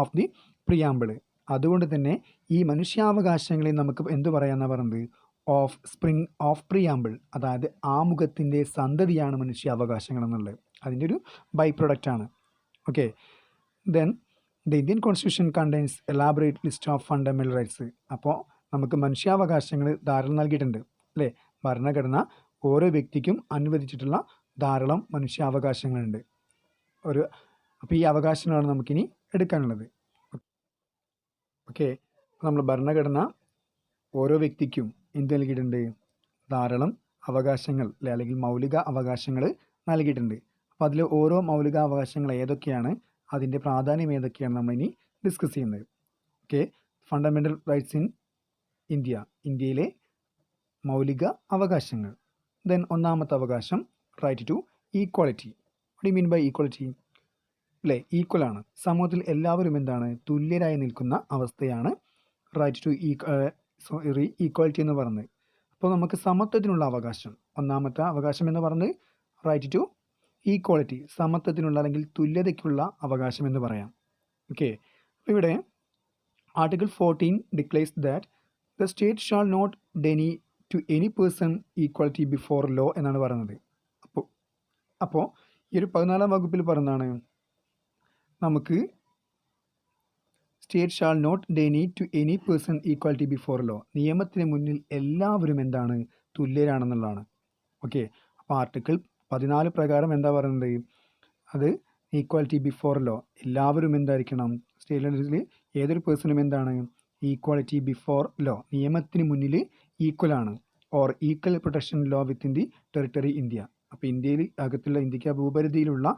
S1: of the preamble. അതുകൊണ്ട് തന്നെ ഈ മനുഷ്യാവകാശങ്ങളെ നമുക്ക് എന്ത് പറയാമെന്നാണ് പറയുന്നത് ഓഫ് സ്പ്രിങ് ഓഫ് പ്രിയാമ്പിൾ, അതായത് ആമുഖത്തിൻ്റെ സന്തതിയാണ് മനുഷ്യാവകാശങ്ങൾ എന്നുള്ളത്, അതിൻ്റെ ഒരു ബൈ പ്രൊഡക്റ്റാണ്. Okay, then the Indian constitution contains elaborate list of fundamental rights. അപ്പോൾ നമുക്ക് മനുഷ്യാവകാശങ്ങൾ ധാരാളം നൽകിയിട്ടുണ്ട് അല്ലേ. ഭരണഘടന ഓരോ വ്യക്തിക്കും അനുവദിച്ചിട്ടുള്ള ധാരാളം മനുഷ്യാവകാശങ്ങളുണ്ട്. അപ്പോൾ ഈ അവകാശങ്ങളാണ് നമുക്കിനി എടുക്കാനുള്ളത്. ഓക്കെ, നമ്മൾ ഭരണഘടന ഓരോ വ്യക്തിക്കും എന്ത് നൽകിയിട്ടുണ്ട് ധാരാളം അവകാശങ്ങൾ അല്ലെ അല്ലെങ്കിൽ മൗലിക അവകാശങ്ങൾ നൽകിയിട്ടുണ്ട്. അപ്പോൾ അതിൽ ഓരോ മൗലിക അവകാശങ്ങൾ ഏതൊക്കെയാണ്, അതിൻ്റെ പ്രാധാന്യം ഏതൊക്കെയാണ് നമ്മളിനി ഡിസ്കസ് ചെയ്യുന്നത്. ഓക്കെ, ഫണ്ടമെൻ്റൽ റൈറ്റ്സ് ഇൻ ഇന്ത്യയിലെ മൗലിക അവകാശങ്ങൾ. ദെൻ ഒന്നാമത്തെ അവകാശം right to equality. What do you mean by equality അല്ലേ, ഈക്വലാണ്, സമൂഹത്തിൽ എല്ലാവരും എന്താണ് തുല്യരായി നിൽക്കുന്ന അവസ്ഥയാണ് റൈറ്റ് ടു ഈക്വാലിറ്റി എന്ന് പറയുന്നത്. അപ്പോൾ നമുക്ക് സമത്വത്തിനുള്ള അവകാശം, ഒന്നാമത്തെ അവകാശം എന്ന് പറയുന്നത് റൈറ്റ് ടു ഈക്വാലിറ്റി, സമത്വത്തിനുള്ള അല്ലെങ്കിൽ തുല്യതയ്ക്കുള്ള അവകാശം എന്ന് പറയാം. ഓക്കെ, അപ്പോൾ ഇവിടെ article 14 declares that the state shall not deny to any person equality before law എന്നാണ് പറയുന്നത്. അപ്പോൾ ഈ ഒരു 14-ാം വകുപ്പിൽ പറയുന്നതാണ് നമുക്ക് state shall not deny to any person equality before law, നിയമത്തിന് മുന്നിൽ എല്ലാവരും എന്താണ് തുല്യരാണെന്നുള്ളതാണ്. ഓക്കെ, അപ്പോൾ ആർട്ടിക്കിൾ 14 പ്രകാരം എന്താ പറയുന്നത്, അത് ഈക്വാലിറ്റി ബിഫോർ ലോ, എല്ലാവരും എന്തായിരിക്കണം സ്റ്റേറ്റിൽ ഏതൊരു പേഴ്സണും എന്താണ് ഈക്വാലിറ്റി ബിഫോർ ലോ, നിയമത്തിന് മുന്നിൽ ഈക്വലാണ്, or equal protection law within the territory India. അപ്പോൾ ഇന്ത്യയിൽ അകത്തുള്ള ഇന്ത്യക്ക് ഭൂപരിധിയിലുള്ള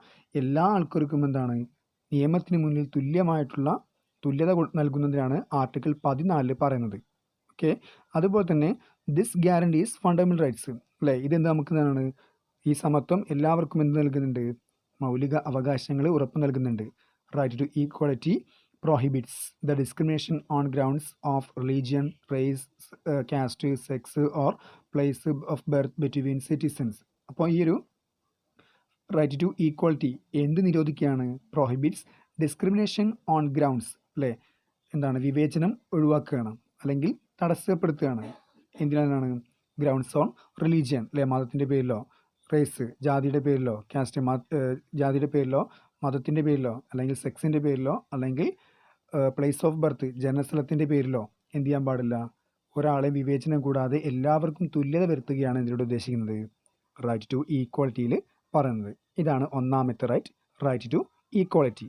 S1: എല്ലാ ആൾക്കാർക്കും എന്താണ് നിയമത്തിന് മുന്നിൽ തുല്യത നൽകുന്നതിനാണ് ആർട്ടിക്കിൾ 14 പറയുന്നത്. ഓക്കെ, അതുപോലെ തന്നെ ദിസ് ഗ്യാരണ്ടീസ് ഫണ്ടമെൻ്റൽ റൈറ്റ്സ് അല്ലേ. ഇതെന്ത് നമുക്ക് എന്താണ് ഈ സമത്വം എല്ലാവർക്കും എന്ത് നൽകുന്നുണ്ട്, മൗലിക അവകാശങ്ങൾ ഉറപ്പ് നൽകുന്നുണ്ട്. Right to equality prohibits the discrimination on grounds of religion, race, caste, sex or place of birth between citizens. അപ്പോൾ ഈ ഒരു റൈറ്റ് ടു ഈക്വാലിറ്റി എന്ത് നിരോധിക്കുകയാണ്, പ്രോഹിബിറ്റ്സ് ഡിസ്ക്രിമിനേഷൻ ഓൺ ഗ്രൗണ്ട്സ് അല്ലേ, എന്താണ് വിവേചനം ഒഴിവാക്കുകയാണ് അല്ലെങ്കിൽ തടസ്സപ്പെടുത്തുകയാണ്. എന്തിനാണ്, ഗ്രൗണ്ട്സ് ഓൺ റിലീജിയൻ അല്ലേ, മതത്തിൻ്റെ പേരിലോ, റേസ് ജാതിയുടെ പേരിലോ, കാസ്റ്റ് ജാതിയുടെ പേരിലോ, മതത്തിൻ്റെ പേരിലോ, അല്ലെങ്കിൽ സെക്സിൻ്റെ പേരിലോ, അല്ലെങ്കിൽ പ്ലേസ് ഓഫ് ബർത്ത് ജനനസ്ഥലത്തിൻ്റെ പേരിലോ എന്ത് ചെയ്യാൻ പാടില്ല, ഒരാളെ വിവേചനം കൂടാതെ എല്ലാവർക്കും തുല്യത വരുത്തുകയാണ് ഇതിലൂടെ ഉദ്ദേശിക്കുന്നത് റൈറ്റ് ടു ഈക്വാലിറ്റിയിൽ പറയുന്നത്. ഇതാണ് ഒന്നാമത്തെ right, right to equality.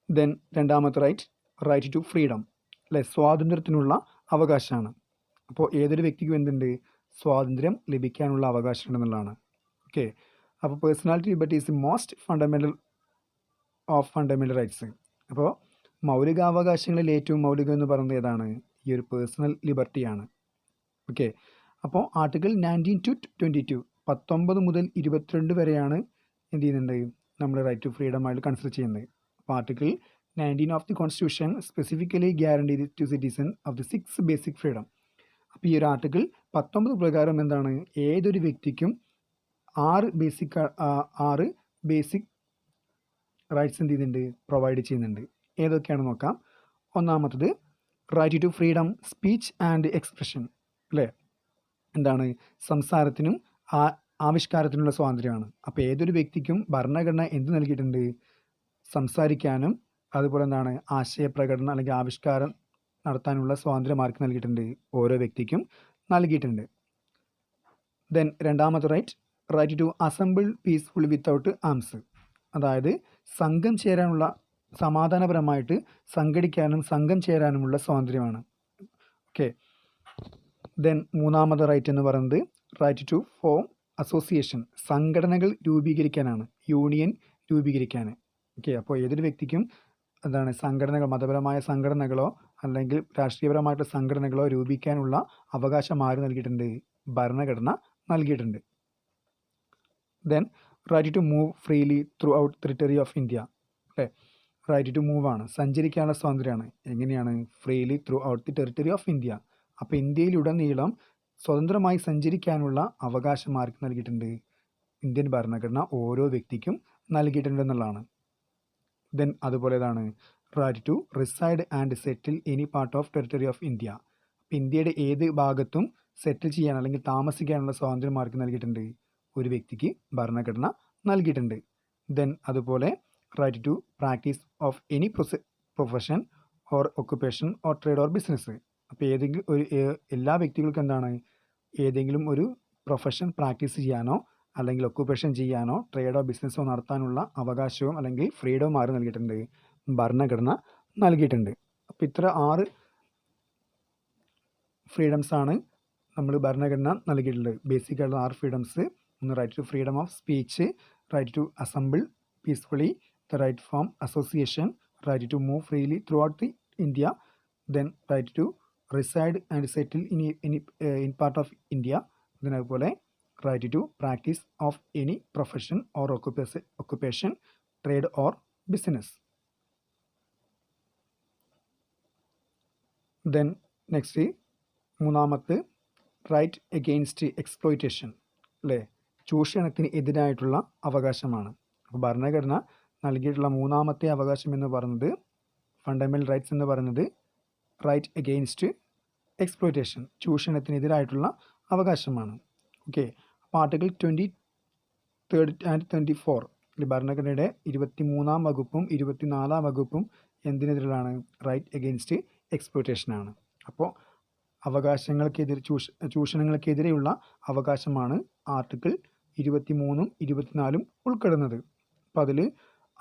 S1: Then രണ്ടാമത്തെ റൈറ്റ്, റൈറ്റ് ടു ഫ്രീഡം അല്ലെ, സ്വാതന്ത്ര്യത്തിനുള്ള അവകാശമാണ്. അപ്പോൾ ഏതൊരു വ്യക്തിക്കും എന്തുണ്ട്, സ്വാതന്ത്ര്യം ലഭിക്കാനുള്ള അവകാശം ഉണ്ടെന്നുള്ളതാണ്. ഓക്കെ, അപ്പോൾ personality liberty is the most fundamental of fundamental rights. അപ്പോൾ മൗലികാവകാശങ്ങളിൽ ഏറ്റവും മൗലികം എന്ന് പറയുന്നത് ഏതാണ്, ഈ ഒരു പേഴ്സണൽ ലിബർട്ടിയാണ്. ഓക്കെ, അപ്പോൾ ആർട്ടിക്കിൾ 19 to 22 19 മുതൽ 22 വരെയാണ് എന്ത് ചെയ്യുന്നുണ്ട്, നമ്മൾ റൈറ്റ് ടു ഫ്രീഡം ആയിട്ട് കൺസിഡർ ചെയ്യുന്നത്. അപ്പോൾ article 19 of the constitution specifically guarantee to citizen of the 6 basic freedom. അപ്പോൾ ഈ ഒരു ആർട്ടിക്കിൾ 19 പ്രകാരം എന്താണ്, ഏതൊരു വ്യക്തിക്കും 6 ബേസിക് റൈറ്റ്സ് എന്ത് ചെയ്യുന്നുണ്ട്, പ്രൊവൈഡ് ചെയ്യുന്നുണ്ട്. ഏതൊക്കെയാണെന്ന് നോക്കാം. ഒന്നാമത്തത് right to freedom speech and expression അല്ലേ, എന്താണ് സംസാരത്തിനും ആവിഷ്കാരത്തിനുള്ള സ്വാതന്ത്ര്യമാണ്. അപ്പോൾ ഏതൊരു വ്യക്തിക്കും ഭരണഘടന എന്ത് നൽകിയിട്ടുണ്ട്, സംസാരിക്കാനും അതുപോലെ എന്താണ് ആശയപ്രകടനം അല്ലെങ്കിൽ ആവിഷ്കാരം നടത്താനുള്ള സ്വാതന്ത്ര്യം ആർക്ക് നൽകിയിട്ടുണ്ട്, ഓരോ വ്യക്തിക്കും നൽകിയിട്ടുണ്ട്. ദെൻ രണ്ടാമത്തെ right, right to assemble peaceful without arms, അതായത് സംഘം ചേരാനുള്ള, സമാധാനപരമായിട്ട് സംഘടിക്കാനും സംഘം ചേരാനുമുള്ള സ്വാതന്ത്ര്യമാണ്. ഓക്കെ, ദെൻ മൂന്നാമത്തെ റൈറ്റ് എന്ന് പറയുന്നത് റൈറ്റ് ടു ഫോം അസോസിയേഷൻ, സംഘടനകൾ രൂപീകരിക്കാനാണ്, യൂണിയൻ രൂപീകരിക്കാൻ. ഓക്കെ, അപ്പോൾ ഏതൊരു വ്യക്തിക്കും എന്താണ് സംഘടനകൾ, മതപരമായ സംഘടനകളോ അല്ലെങ്കിൽ രാഷ്ട്രീയപരമായിട്ടുള്ള സംഘടനകളോ രൂപീകരിക്കാനുള്ള അവകാശം ആര് നൽകിയിട്ടുണ്ട്, ഭരണഘടന നൽകിയിട്ടുണ്ട്. Then right to move freely throughout territory of India അല്ലേ, റൈറ്റ് ടു മൂവ് ആണ്, സഞ്ചരിക്കാനുള്ള സ്വാതന്ത്ര്യമാണ്. എങ്ങനെയാണ്, freely throughout the territory of India. അപ്പോൾ ഇന്ത്യയിലുടനീളം സ്വതന്ത്രമായി സഞ്ചരിക്കാനുള്ള അവകാശം ആർക്ക് നൽകിയിട്ടുണ്ട്, ഇന്ത്യൻ ഭരണഘടന ഓരോ വ്യക്തിക്കും നൽകിയിട്ടുണ്ടെന്നുള്ളതാണ്. ദെൻ അതുപോലെ ഇതാണ് right to reside and settle any part of territory of India. അപ്പോൾ ഇന്ത്യയുടെ ഏത് ഭാഗത്തും സെറ്റിൽ ചെയ്യാൻ അല്ലെങ്കിൽ താമസിക്കാനുള്ള സ്വാതന്ത്ര്യം ആർക്ക് നൽകിയിട്ടുണ്ട്, ഒരു വ്യക്തിക്ക് ഭരണഘടന നൽകിയിട്ടുണ്ട്. ദെൻ അതുപോലെ right to practice of any profession or occupation or trade or business. അപ്പോൾ ഏതെങ്കിലും ഒരു എല്ലാ വ്യക്തികൾക്കും എന്താണ്, ഏതെങ്കിലും ഒരു പ്രൊഫഷൻ പ്രാക്ടീസ് ചെയ്യാനോ അല്ലെങ്കിൽ ഒക്കുപ്പേഷൻ ചെയ്യാനോ ട്രേഡോ ബിസിനസ്സോ നടത്താനുള്ള അവകാശവും അല്ലെങ്കിൽ ഫ്രീഡവും ആര് നൽകിയിട്ടുണ്ട്, ഭരണഘടന നൽകിയിട്ടുണ്ട്. അപ്പോൾ ഇത്ര 6 ഫ്രീഡംസാണ് നമ്മൾ ഭരണഘടന നൽകിയിട്ടുള്ളത്. ബേസിക് ആയിട്ടുള്ള 6 ഫ്രീഡംസ്. ഒന്ന് right to freedom of speech, right to assemble peacefully, the right form association, right to move freely throughout the India, then right to reside and settle in part of India, then അതുപോലെ right to practice of any profession or occupation trade or business. Then next മൂന്നാമത്തെ right against exploitation അല്ലേ, ചൂഷണത്തിന് എതിരായിട്ടുള്ള അവകാശമാണ്. അപ്പോൾ ഭരണഘടന നൽകിയിട്ടുള്ള മൂന്നാമത്തെ അവകാശം എന്ന് പറയുന്നത്, ഫണ്ടമെൻ്റൽ റൈറ്റ്സ് എന്ന് പറയുന്നത് റൈറ്റ് എഗെയിൻസ്റ്റ് എക്സ്പ്ലോയിറ്റേഷൻ, ചൂഷണത്തിനെതിരായിട്ടുള്ള അവകാശമാണ്. ഓക്കെ, അപ്പോൾ ആർട്ടിക്കിൾ 23 and 24 ഭരണഘടനയുടെ 23-ാം വകുപ്പും 24-ാം വകുപ്പും എന്തിനെതിരെയാണ്, റൈറ്റ് എഗെയിൻസ്റ്റ് എക്സ്പ്ലോയിറ്റേഷനാണ്. അപ്പോൾ അവകാശങ്ങൾക്കെതിരെ ചൂഷണങ്ങൾക്കെതിരെയുള്ള അവകാശമാണ് ആർട്ടിക്കിൾ 23-ഉം 24-ഉം ഉൾപ്പെടുന്നത്. അപ്പോൾ അതിൽ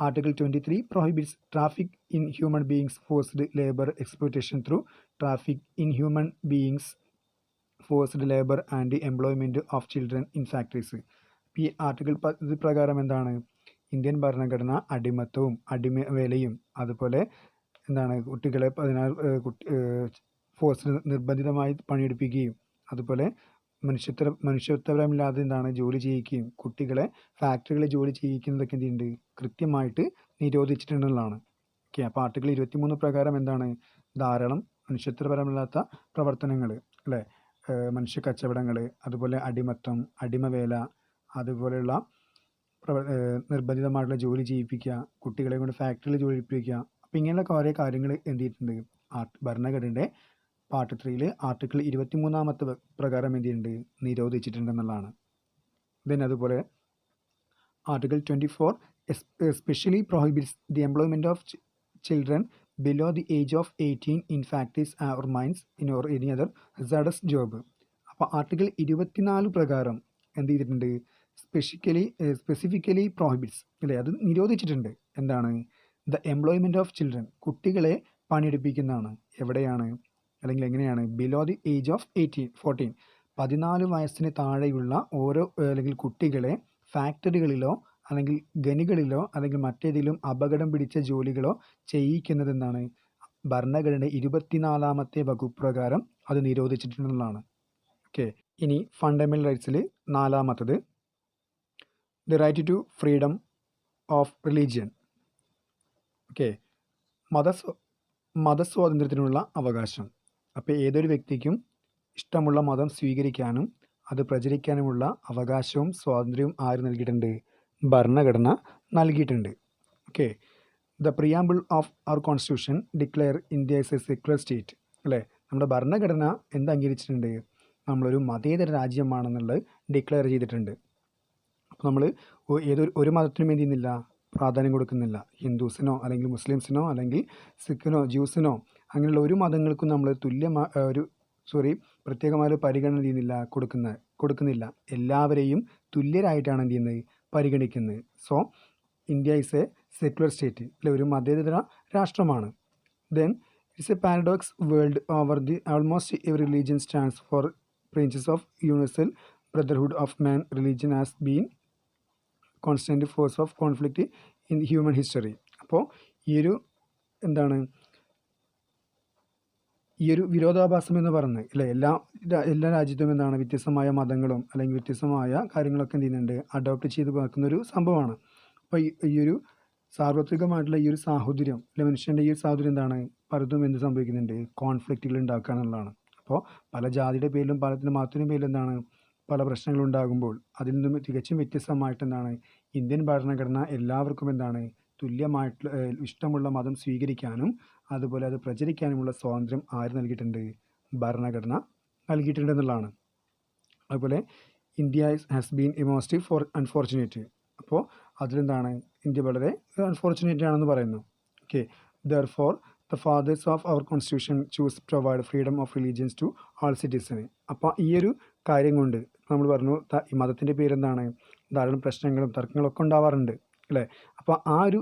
S1: article 23 prohibits traffic in human beings, forced labor, exploitation through traffic in human beings, forced labor and employment of children in factories. ഈ ആർട്ടിക്കിൾ പ്രകാരം എന്താണ്, ഇന്ത്യൻ ഭരണഘടന അടിമത്തവും അടിമവേലയും അതുപോലെ എന്താണ് കുട്ടികളെ ഫോഴ്സിൽ നിർബന്ധിതമായി പണിയെടുപ്പിക്കുകയും അതുപോലെ മനുഷ്യത്വപരമില്ലാതെ എന്താണ് ജോലി ചെയ്യിക്കുകയും കുട്ടികളെ ഫാക്ടറികളിൽ ജോലി ചെയ്യിക്കുന്നതൊക്കെ എന്ത് ചെയ്യുന്നുണ്ട് കൃത്യമായിട്ട് നിരോധിച്ചിട്ടുണ്ടെന്നുള്ളതാണ്. ഓക്കെ, അപ്പോൾ ആർട്ടിക്കിൾ 23 പ്രകാരം എന്താണ് ധാരാളം മനുഷ്യത്വപരമില്ലാത്ത പ്രവർത്തനങ്ങൾ അല്ലേ, മനുഷ്യ കച്ചവടങ്ങൾ, അതുപോലെ അടിമത്തം, അടിമവേല, അതുപോലെയുള്ള നിർബന്ധിതമായിട്ടുള്ള ജോലി ചെയ്യിപ്പിക്കുക, കുട്ടികളെ കൊണ്ട് ഫാക്ടറിയിൽ ജോലി ചെയ്യിപ്പിക്കുക. അപ്പോൾ ഇങ്ങനെയുള്ള കുറേ കാര്യങ്ങൾ എന്ത് ചെയ്തിട്ടുണ്ട് ഭരണഘടനയുടെ പാർട്ട് 3 ആർട്ടിക്കിൾ 23 പ്രകാരം എന്ത് ചെയ്യുന്നുണ്ട് നിരോധിച്ചിട്ടുണ്ടെന്നുള്ളതാണ്. ദെൻ അതുപോലെ article 24 especially prohibits the employment of children below the age of 18 in factories or mines or any other hazardous job. അപ്പോൾ ആർട്ടിക്കിൾ 24 പ്രകാരം എന്ത് ചെയ്തിട്ടുണ്ട് സ്പെസിഫിക്കലി പ്രോഹിബിറ്റ്സ് അല്ലേ, അത് നിരോധിച്ചിട്ടുണ്ട്. എന്താണ് ദ എംപ്ലോയ്മെൻറ്റ് ഓഫ് ചിൽഡ്രൻ, കുട്ടികളെ പണിയെടുപ്പിക്കുന്നതാണ്. എവിടെയാണ് അല്ലെങ്കിൽ എങ്ങനെയാണ് ബിലോ ദി ഏജ് ഓഫ് 14 വയസ്സിന് താഴെയുള്ള ഓരോ അല്ലെങ്കിൽ കുട്ടികളെ ഫാക്ടറികളിലോ അല്ലെങ്കിൽ ഖനികളിലോ അല്ലെങ്കിൽ മറ്റേതെങ്കിലും അപകടം പിടിച്ച ജോലികളോ ചെയ്യിക്കുന്നത് എന്താണ് ഭരണഘടനയുടെ 24 വകുപ്പ് പ്രകാരം അത് നിരോധിച്ചിട്ടുള്ളതാണ്. ഓക്കെ, ഇനി ഫണ്ടമെൻ്റൽ റൈറ്റ്സിൽ 4ാമത്തത് the right to freedom of religion. Okay, മതസ്വാതന്ത്ര്യത്തിനുള്ള അവകാശം. അപ്പോൾ ഏതൊരു വ്യക്തിക്കും ഇഷ്ടമുള്ള മതം സ്വീകരിക്കാനും അത് പ്രചരിക്കാനുമുള്ള അവകാശവും സ്വാതന്ത്ര്യവും ആര് നൽകിയിട്ടുണ്ട് ഭരണഘടന നൽകിയിട്ടുണ്ട്. Okay, the preamble of our constitution declare India as a secular state അല്ലേ, നമ്മുടെ ഭരണഘടന എന്ത് അംഗീകരിച്ചിട്ടുണ്ട് നമ്മളൊരു മതേതര രാജ്യമാണെന്നുള്ളത് ഡിക്ലെയർ ചെയ്തിട്ടുണ്ട്. അപ്പോൾ നമ്മൾ ഒരു മതത്തിനും എന്ത് ചെയ്യുന്നില്ല പ്രാധാന്യം കൊടുക്കുന്നില്ല. ഹിന്ദുസിനോ അല്ലെങ്കിൽ മുസ്ലിംസിനോ അല്ലെങ്കിൽ സിഖിനോ ജ്യൂസിനോ അങ്ങനെയുള്ള ഒരു മതങ്ങൾക്കും നമ്മൾ പ്രത്യേകമായ പരിഗണന ചെയ്യുന്നില്ല കൊടുക്കുന്നില്ല. എല്ലാവരെയും തുല്യരായിട്ടാണ് എന്ത് ചെയ്യുന്നത് പരിഗണിക്കുന്നത്. So India is a secular state അല്ലെ, ഒരു മതേതര രാഷ്ട്രമാണ്. Then it's a paradox world over the almost every religion stands for principles of universal brotherhood of man. Religion has been constant force of conflict in human history. അപ്പോൾ ഈ ഒരു വിരോധാഭാസം എന്ന് പറയുന്നത് അല്ലേ, എല്ലാ രാജ്യത്തും എന്താണ് വ്യത്യസ്തമായ മതങ്ങളും അല്ലെങ്കിൽ വ്യത്യസ്തമായ കാര്യങ്ങളൊക്കെ എന്ത് ചെയ്യുന്നുണ്ട് അഡോപ്റ്റ് ചെയ്ത് വെക്കുന്നൊരു സംഭവമാണ്. അപ്പോൾ ഈ ഒരു സാർവത്രികമായിട്ടുള്ള ഈ ഒരു സാഹോദര്യം അല്ലെ, മനുഷ്യൻ്റെ ഈ ഒരു സാഹോദര്യം എന്താണ് പലതും എന്ത് സംഭവിക്കുന്നുണ്ട് കോൺഫ്ലിക്റ്റുകൾ ഉണ്ടാക്കുക എന്നുള്ളതാണ്. അപ്പോൾ പല ജാതിയുടെ പേരിലും പലത്തിൻ്റെ മതത്തിൻ്റെ പേരിലും എന്താണ് പല പ്രശ്നങ്ങളുണ്ടാകുമ്പോൾ അതിൽ നിന്നും തികച്ചും വ്യത്യസ്തമായിട്ട് എന്താണ് ഇന്ത്യൻ ഭരണഘടന എല്ലാവർക്കും എന്താണ് തുല്യമായിട്ടുള്ള ഇഷ്ടമുള്ള മതം സ്വീകരിക്കാനും അതുപോലെ അത് പ്രചരിക്കാനുമുള്ള സ്വാതന്ത്ര്യം ആര് നൽകിയിട്ടുണ്ട് ഭരണഘടന നൽകിയിട്ടുണ്ട് എന്നുള്ളതാണ്. അതുപോലെ India has been most unfortunate. അപ്പോൾ അതിലെന്താണ് ഇന്ത്യ വളരെ അൺഫോർച്ചുനേറ്റ് ആണെന്ന് പറയുന്നു. Okay, therefore the fathers of our constitution choose provide freedom of religions to all citizen. അപ്പോൾ ഈ ഒരു കാര്യം കൊണ്ട് നമ്മൾ പറഞ്ഞു ഈ മതത്തിൻ്റെ പേരെന്താണ് ധാരാളം പ്രശ്നങ്ങളും തർക്കങ്ങളൊക്കെ ഉണ്ടാവാറുണ്ട് അല്ലേ. അപ്പോൾ ആ ഒരു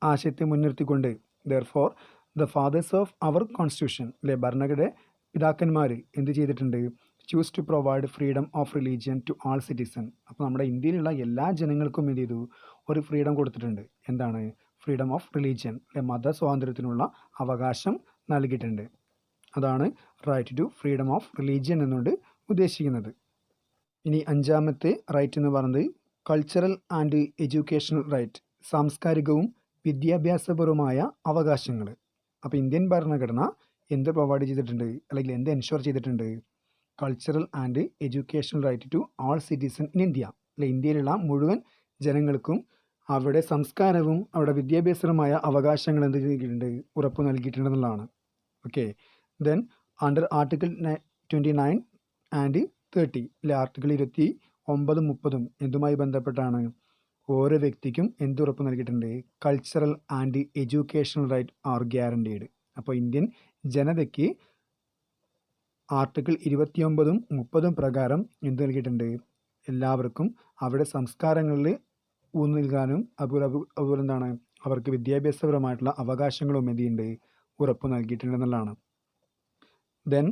S1: ആശയത്തെ മുൻനിർത്തിക്കൊണ്ട് therefore the fathers of our constitution അല്ലേ, ഭരണഘടനയുടെ പിതാക്കന്മാർ എന്ത് ചെയ്തിട്ടുണ്ട് choose to provide freedom of religion to all citizen. അപ്പോൾ നമ്മുടെ ഇന്ത്യയിലുള്ള എല്ലാ ജനങ്ങൾക്കും എന്ത് ചെയ്തു ഒരു ഫ്രീഡം കൊടുത്തിട്ടുണ്ട്. എന്താണ് ഫ്രീഡം ഓഫ് റിലീജിയൻ അല്ലെ, മത സ്വാതന്ത്ര്യത്തിനുള്ള അവകാശം നൽകിയിട്ടുണ്ട്. അതാണ് right to freedom of religion എന്നുകൊണ്ട് ഉദ്ദേശിക്കുന്നത്. ഇനി 5ാമത്തെ റൈറ്റ് എന്ന് പറയുന്നത് കൾച്ചറൽ ആൻഡ് എഡ്യൂക്കേഷണൽ റൈറ്റ്, സാംസ്കാരികവും വിദ്യാഭ്യാസപരവുമായ അവകാശങ്ങൾ. അപ്പോൾ ഇന്ത്യൻ ഭരണഘടന എന്ത് പ്രൊവൈഡ് ചെയ്തിട്ടുണ്ട് അല്ലെങ്കിൽ എന്ത് എൻഷുർ ചെയ്തിട്ടുണ്ട് cultural and educational right to all citizen in India അല്ലെ, ഇന്ത്യയിലുള്ള മുഴുവൻ ജനങ്ങൾക്കും അവരുടെ സംസ്കാരവും അവരുടെ വിദ്യാഭ്യാസപരമായ അവകാശങ്ങൾ എന്ത് ചെയ്തിട്ടുണ്ട് ഉറപ്പ് നൽകിയിട്ടുണ്ടെന്നുള്ളതാണ്. Okay, then under article 29 and 30 അല്ലെ, ആർട്ടിക്കിൾ 29, 30 എന്തുമായി ബന്ധപ്പെട്ടാണ് ഓരോ വ്യക്തിക്കും എന്തുറപ്പ് നൽകിയിട്ടുണ്ട് cultural and educational right are guaranteed. അപ്പോൾ ഇന്ത്യൻ ജനതയ്ക്ക് ആർട്ടിക്കിൾ 29, 30 പ്രകാരം എന്ത് നൽകിയിട്ടുണ്ട് എല്ലാവർക്കും അവരുടെ സംസ്കാരങ്ങളിൽ ഊന്നു നൽകാനും അതുപോലെ എന്താണ് അവർക്ക് വിദ്യാഭ്യാസപരമായിട്ടുള്ള അവകാശങ്ങളും എന്ത് ചെയ്യുന്നുണ്ട് ഉറപ്പ് നൽകിയിട്ടുണ്ടെന്നുള്ളതാണ്. Then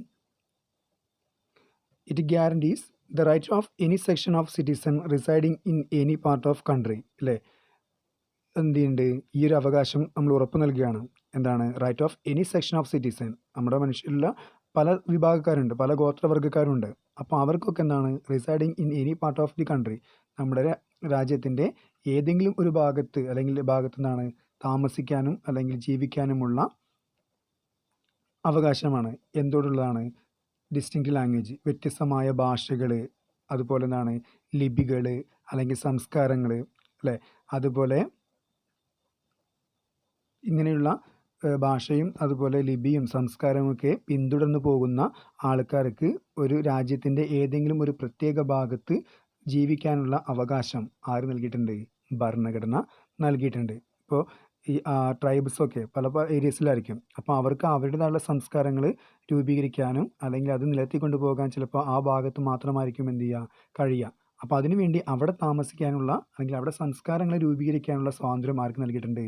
S1: it guarantees the right of any section of citizen residing in any part of country അല്ലേ, എന്ത് ചെയ്യുന്നുണ്ട് ഈ ഒരു അവകാശം നമ്മൾ ഉറപ്പ് നൽകുകയാണ്. എന്താണ് right of any section of citizen. നമ്മുടെ മനുഷ്യരിലുള്ള പല വിഭാഗക്കാരുണ്ട്, പല ഗോത്രവർഗ്ഗക്കാരുണ്ട്. അപ്പോൾ അവർക്കൊക്കെ എന്താണ് residing in any part of the country, നമ്മുടെ രാജ്യത്തിൻ്റെ ഏതെങ്കിലും ഒരു ഭാഗത്ത് അല്ലെങ്കിൽ ഭാഗത്തു നിന്നാണ് താമസിക്കാനും അല്ലെങ്കിൽ ജീവിക്കാനുമുള്ള അവകാശമാണ്. എന്തുകൊണ്ടുള്ളതാണ്? ഡിസ്റ്റിങ്ക്റ്റ് ലാംഗ്വേജ്, വ്യത്യസ്തമായ ഭാഷകൾ, അതുപോലെ എന്താണ് ലിപികൾ അല്ലെങ്കിൽ സംസ്കാരങ്ങൾ, അല്ലേ? അതുപോലെ ഇങ്ങനെയുള്ള ഭാഷയും അതുപോലെ ലിപിയും സംസ്കാരമൊക്കെ പിന്തുടർന്നു പോകുന്ന ആൾക്കാർക്ക് ഒരു രാജ്യത്തിൻ്റെ ഏതെങ്കിലും ഒരു പ്രത്യേക ഭാഗത്ത് ജീവിക്കാനുള്ള അവകാശം ആര് നൽകിയിട്ടുണ്ട്? ഭരണഘടന നൽകിയിട്ടുണ്ട്. ഇപ്പോൾ ഈ ട്രൈബ്സൊക്കെ പല പല ഏരിയസിലായിരിക്കും. അപ്പോൾ അവർക്ക് അവരുടേതായുള്ള സംസ്കാരങ്ങൾ രൂപീകരിക്കാനും അല്ലെങ്കിൽ അത് നിലനിർത്തിക്കൊണ്ടു പോകാൻ ചിലപ്പോൾ ആ ഭാഗത്ത് മാത്രമായിരിക്കും എന്ത് ചെയ്യുക കഴിയുക. അപ്പോൾ അതിനുവേണ്ടി അവിടെ താമസിക്കാനുള്ള അല്ലെങ്കിൽ അവിടെ സംസ്കാരങ്ങൾ രൂപീകരിക്കാനുള്ള സ്വാതന്ത്ര്യം ആർക്ക് നൽകിയിട്ടുണ്ട്?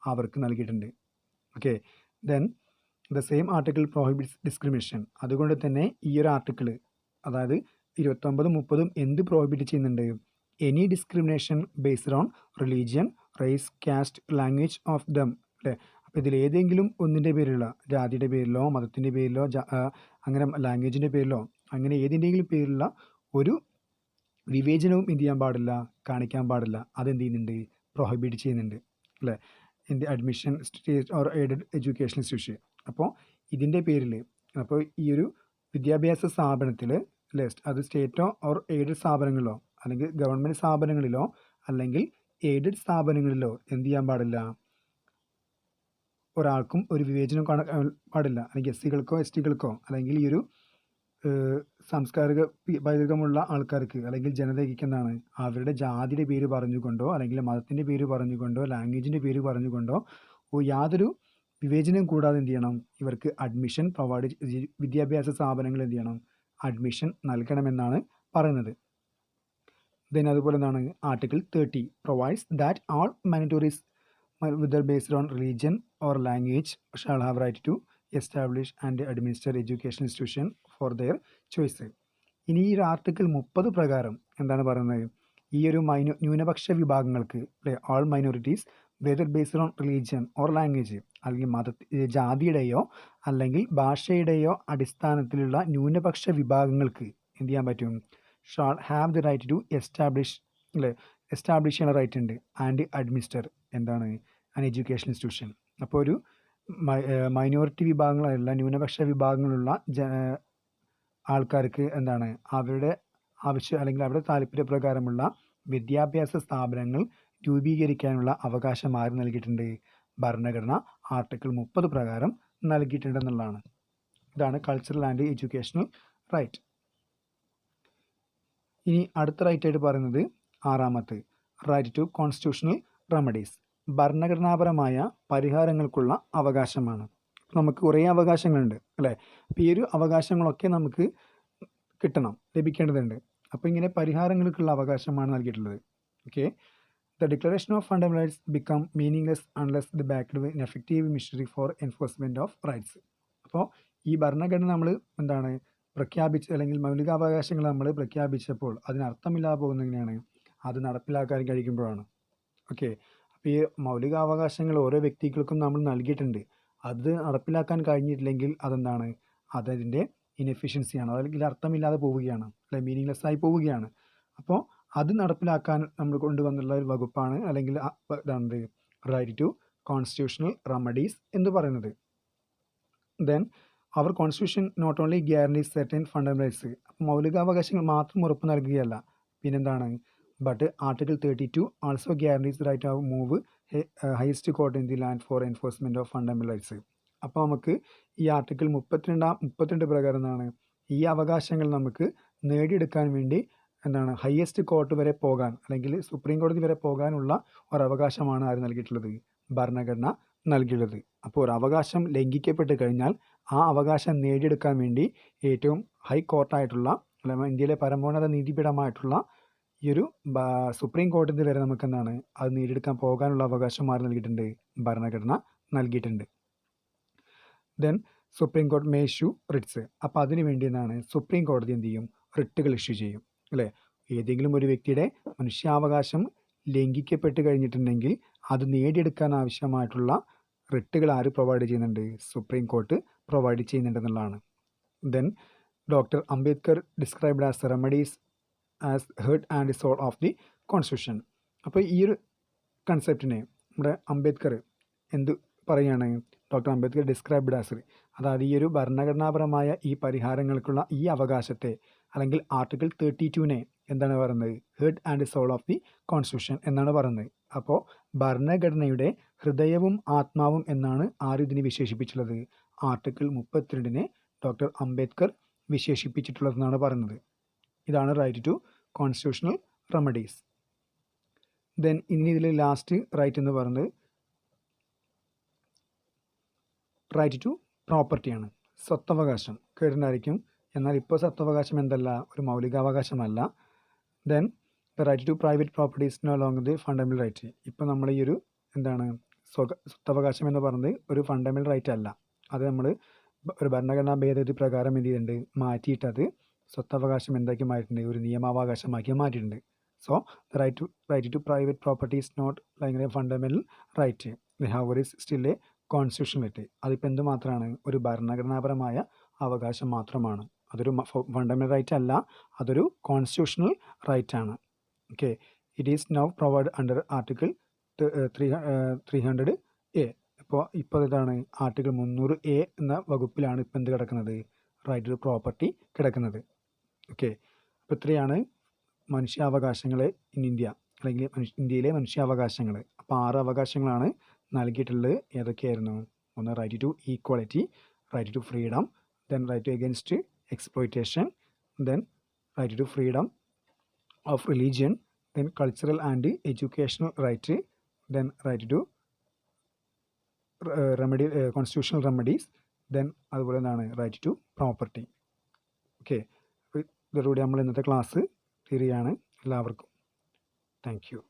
S1: അവർക്ക് നൽകിയിട്ടുണ്ട്. Okay, then the same article prohibits discrimination. അതുകൊണ്ട് തന്നെ ഈ ഒരു ആർട്ടിക്കിൾ, അതായത് 29, 30 എന്ത് പ്രോഹിബിറ്റ് ചെയ്യുന്നുണ്ട്? Any discrimination based on religion, race, caste, language of them, അല്ലേ? അപ്പോൾ ഇതിൽ ഏതെങ്കിലും ഒന്നിൻ്റെ പേരിലുള്ള, ജാതിയുടെ പേരിലോ മതത്തിൻ്റെ പേരിലോ അങ്ങനെ ലാംഗ്വേജിൻ്റെ പേരിലോ അങ്ങനെ ഏതിൻ്റെങ്കിലും പേരിലുള്ള ഒരു വിവേചനവും എന്ത് ചെയ്യാൻ പാടില്ല, കാണിക്കാൻ പാടില്ല. അതെന്ത് ചെയ്യുന്നുണ്ട്? പ്രോഹിബിറ്റ് ചെയ്യുന്നുണ്ട്, അല്ലേ? In the admission state or aided education institution. അപ്പോൾ ഇതിൻ്റെ പേരിൽ, അപ്പോൾ ഈ ഒരു വിദ്യാഭ്യാസ സ്ഥാപനത്തിൽ, അല്ലേ, അത് സ്റ്റേറ്റോ ഓർ എയ്ഡഡ് സ്ഥാപനങ്ങളിലോ അല്ലെങ്കിൽ ഗവൺമെൻറ് സ്ഥാപനങ്ങളിലോ അല്ലെങ്കിൽ എയ്ഡഡ് സ്ഥാപനങ്ങളിലോ എന്ത് ചെയ്യാൻ പാടില്ല? ഒരാൾക്കും ഒരു വിവേചനം കാണാൻ പാടില്ല. അല്ലെങ്കിൽ എസ് സികൾക്കോ എസ് ടികൾക്കോ അല്ലെങ്കിൽ ഈ ഒരു സാംസ്കാരിക പൈതൃകമുള്ള ആൾക്കാർക്ക് അല്ലെങ്കിൽ ജനതയ്ക്ക് എന്താണ് അവരുടെ ജാതിയുടെ പേര് പറഞ്ഞുകൊണ്ടോ അല്ലെങ്കിൽ മതത്തിൻ്റെ പേര് പറഞ്ഞുകൊണ്ടോ ലാംഗ്വേജിൻ്റെ പേര് പറഞ്ഞുകൊണ്ടോ യാതൊരു വിവേചനം കൂടാതെ എന്ത് ചെയ്യണം? ഇവർക്ക് അഡ്മിഷൻ പ്രൊവൈഡ്, വിദ്യാഭ്യാസ സ്ഥാപനങ്ങൾ എന്ത് ചെയ്യണം? അഡ്മിഷൻ നൽകണമെന്നാണ് പറയുന്നത്. ദെൻ അതുപോലെ എന്താണ് article 30 provides that all minorities whether based on religion or language shall have right to establish and administer education institution for their choice. ഇനി ഈ ഒരു ആർട്ടിക്കിൾ 30 പ്രകാരം എന്താണ് പറയുന്നത്? ഈ ഒരു ന്യൂനപക്ഷ വിഭാഗങ്ങൾക്ക്, all minorities whether based on religion or language, അല്ലെങ്കിൽ ജാതിയുടെയോ അല്ലെങ്കിൽ ഭാഷയുടെയോ അടിസ്ഥാനത്തിലുള്ള ന്യൂനപക്ഷ വിഭാഗങ്ങൾക്ക് എന്ത് ചെയ്യാൻ പറ്റും? Shall have the right to establish, അല്ലേ, എസ്റ്റാബ്ലിഷ് ചെയ്യാൻ റൈറ്റ് ഉണ്ട്. ആൻഡ് അഡ്മിനിസ്റ്റർ എന്താണ്? An education institution. അപ്പോൾ ഒരു മൈനോറിറ്റി വിഭാഗങ്ങളല്ല, ന്യൂനപക്ഷ വിഭാഗങ്ങളുള്ള ആൾക്കാർക്ക് എന്താണ് അവരുടെ ആവശ്യം അല്ലെങ്കിൽ അവരുടെ താല്പര്യപ്രകാരമുള്ള വിദ്യാഭ്യാസ സ്ഥാപനങ്ങൾ രൂപീകരിക്കാനുള്ള അവകാശം ആര് നൽകിയിട്ടുണ്ട്? ഭരണഘടന ആർട്ടിക്കിൾ 30 പ്രകാരം നൽകിയിട്ടുണ്ടെന്നുള്ളതാണ്. ഇതാണ് കൾച്ചറൽ ആൻഡ് എഡ്യൂക്കേഷണൽ റൈറ്റ്. ഇനി അടുത്ത റൈറ്റായിട്ട് പറയുന്നത് 6ാമത്തെ റൈറ്റ് ടു കോൺസ്റ്റിറ്റ്യൂഷണൽ റെമഡീസ്, ഭരണഘടനാപരമായ പരിഹാരങ്ങൾക്കുള്ള അവകാശമാണ്. നമുക്ക് കുറേ അവകാശങ്ങളുണ്ട്, അല്ലേ? അപ്പോൾ ഈ ഒരു അവകാശങ്ങളൊക്കെ നമുക്ക് കിട്ടണം, ലഭിക്കേണ്ടതുണ്ട്. അപ്പോൾ ഇങ്ങനെ പരിഹാരങ്ങൾക്കുള്ള അവകാശമാണ് നൽകിയിട്ടുള്ളത്. Okay, the declaration of fundamental rights become meaningless unless the backed with effective machinery for enforcement of rights. അപ്പോൾ ഈ ഭരണഘടന നമ്മൾ എന്താണ് പ്രഖ്യാപിച്ച് അല്ലെങ്കിൽ മൗലികാവകാശങ്ങൾ നമ്മൾ പ്രഖ്യാപിച്ചപ്പോൾ അതിനർത്ഥമില്ലാതെ പോകുന്നത് എങ്ങനെയാണ്? അത് നടപ്പിലാക്കാൻ കഴിയുമ്പോഴാണ്. ഓക്കെ, അപ്പോൾ ഈ മൗലികാവകാശങ്ങൾ ഓരോ വ്യക്തികൾക്കും നമ്മൾ നൽകിയിട്ടുണ്ട്. അത് നടപ്പിലാക്കാൻ കഴിഞ്ഞിട്ടില്ലെങ്കിൽ അതെന്താണ്? അതതിൻ്റെ ഇനെഫിഷ്യൻസിയാണ്, അല്ലെങ്കിൽ അർത്ഥമില്ലാതെ പോവുകയാണ്, അല്ലെ, മീനിങ്ലെസ് ആയി പോവുകയാണ്. അപ്പോൾ അത് നടപ്പിലാക്കാൻ നമ്മൾ കൊണ്ടുവന്നുള്ള ഒരു വകുപ്പാണ് അല്ലെങ്കിൽ ഇതാണ് റൈറ്റ് ടു കോൺസ്റ്റിറ്റ്യൂഷണൽ റെമഡീസ് എന്ന് പറയുന്നത്. Then our constitution not only guarantees certain fundamental rights, മൗലികാവകാശങ്ങൾ മാത്രം ഉറപ്പ് നൽകുകയല്ല, പിന്നെന്താണ്? But article 32 also guarantees right to move highest court in the land for enforcement of fundamental rights. അപ്പോൾ നമുക്ക് ഈ ആർട്ടിക്കിൾ 32 പ്രകാരം എന്താണ് ഈ അവകാശങ്ങൾ നമുക്ക് നേടിയെടുക്കാൻ വേണ്ടി എന്താണ് ഹയസ്റ്റ് കോർട്ട് വരെ പോകാൻ അല്ലെങ്കിൽ സുപ്രീം കോടതി വരെ പോകാനുള്ള ഒരവകാശമാണ് ആര് നൽകിയിട്ടുള്ളത്? ഭരണഘടന നൽകിയിട്ടുള്ളത്. അപ്പോൾ ഒരു അവകാശം ലംഘിക്കപ്പെട്ട് കഴിഞ്ഞാൽ ആ അവകാശം നേടിയെടുക്കാൻ വേണ്ടി ഏറ്റവും ഹൈ കോർട്ടായിട്ടുള്ള അല്ലെങ്കിൽ ഇന്ത്യയിലെ പരമോന്നത നീതിപീഠമായിട്ടുള്ള ഈ ഒരു സുപ്രീം കോടതി വരെ നമുക്ക് എന്താണ് അത് നേടിയെടുക്കാൻ പോകാനുള്ള അവകാശം ആര് നൽകിയിട്ടുണ്ട്? ഭരണഘടന നൽകിയിട്ടുണ്ട്. ദെൻ സുപ്രീം കോടതി മേ ഇഷ്യൂ റിട്സ്. അപ്പോൾ അതിനു വേണ്ടി എന്താണ് സുപ്രീം കോടതി എന്ത് ചെയ്യും? റിട്ടുകൾ ഇഷ്യൂ ചെയ്യും, അല്ലേ? ഏതെങ്കിലും ഒരു വ്യക്തിയുടെ മനുഷ്യാവകാശം ലംഘിക്കപ്പെട്ട് കഴിഞ്ഞിട്ടുണ്ടെങ്കിൽ അത് നേടിയെടുക്കാൻ ആവശ്യമായിട്ടുള്ള റിട്ടുകൾ ആര് പ്രൊവൈഡ് ചെയ്യുന്നുണ്ട്? സുപ്രീം കോർട്ട് പ്രൊവൈഡ് ചെയ്യുന്നുണ്ടെന്നുള്ളതാണ്. Then doctor Ambedkar described as remedies as heart and soul of the constitution. അപ്പോൾ ഈ ഒരു കൺസെപ്റ്റിനെ നമ്മുടെ അംബേദ്കർ എന്ത് പറയുകയാണ്? ഡോക്ടർ അംബേദ്കർ ഡിസ്ക്രൈബ്ഡ് ആസ്, അതായത് ഈ ഒരു ഭരണഘടനാപരമായ ഈ പരിഹാരങ്ങൾക്കുള്ള ഈ അവകാശത്തെ അല്ലെങ്കിൽ ആർട്ടിക്കിൾ 32നെ എന്താണ് പറയുന്നത്? Heart and soul of the constitution എന്നാണ് പറയുന്നത്. അപ്പോൾ ഭരണഘടനയുടെ ഹൃദയവും ആത്മാവും എന്നാണ് ആരും ഇതിനെ വിശേഷിപ്പിച്ചുള്ളത്? ആർട്ടിക്കിൾ 32നെ ഡോക്ടർ അംബേദ്കർ വിശേഷിപ്പിച്ചിട്ടുള്ളതെന്നാണ് പറയുന്നത്. ഇതാണ് right to constitutional remedies. Then ഇനി ഇതിൽ ലാസ്റ്റ് റൈറ്റ് എന്ന് പറയുന്നത് റൈറ്റ് ടു പ്രോപ്പർട്ടിയാണ്. സ്വത്തവകാശം കേട്ടിട്ടുണ്ടായിരിക്കും. എന്നാൽ ഇപ്പോൾ സ്വത്തവകാശം എന്തല്ല, ഒരു മൗലികാവകാശമല്ല. Then the right to private property is no longer the fundamental right. ഇപ്പോൾ നമ്മൾ ഈ ഒരു എന്താണ് സ്വത്തവകാശം എന്ന് പറയുന്നത് ഒരു ഫണ്ടമെൻ്റൽ റൈറ്റ് അല്ല. അത് നമ്മൾ ഒരു ഭരണഘടനാ ഭേദഗതി പ്രകാരം എന്ത് ചെയ്തിട്ടുണ്ട്? മാറ്റിയിട്ട് അത് സ്വത്തവകാശം എന്താക്കി മാറ്റിയിട്ടുണ്ട്? ഒരു നിയമാവകാശമാക്കി മാറ്റിയിട്ടുണ്ട്. So the right to private property is not like a fundamental right. The hour is still a constitutional right. അതിപ്പോൾ എന്ത് മാത്രമാണ്? ഒരു ഭരണഘടനാപരമായ അവകാശം മാത്രമാണ്. അതൊരു ഫണ്ടമെൻ്റൽ റൈറ്റ് അല്ല, അതൊരു കോൺസ്റ്റിറ്റ്യൂഷണൽ റൈറ്റ് ആണ്. Okay, it is now provide under article 300A. ഇപ്പോൾ ഇതാണ് ആർട്ടിക്കിൾ 300A എന്ന വകുപ്പിലാണ് ഇപ്പോൾ എന്ത് കിടക്കുന്നത്? റൈറ്റ് ടു പ്രോപ്പർട്ടി കിടക്കുന്നത്. ഓക്കെ, അപ്പോൾ ഇത്രയാണ് മനുഷ്യാവകാശങ്ങളെ ഇൻ ഇന്ത്യ, അല്ലെങ്കിൽ ഇന്ത്യയിലെ മനുഷ്യാവകാശങ്ങൾ. അപ്പോൾ 6 അവകാശങ്ങളാണ് നൽകിയിട്ടുള്ളത്. ഏതൊക്കെയായിരുന്നു? ഒന്ന് right to equality, right to freedom, then right against exploitation, then right to freedom of religion, then cultural and educational right, then right to remedy constitutional remedies, then അതുപോലെ എന്താണ് റൈറ്റ് ടു പ്രോപ്പർട്ടി. ഓക്കെ, ഇതോടുകൂടി നമ്മൾ ഇന്നത്തെ class clear ചെയ്യാണ്. എല്ലാവർക്കും thank you.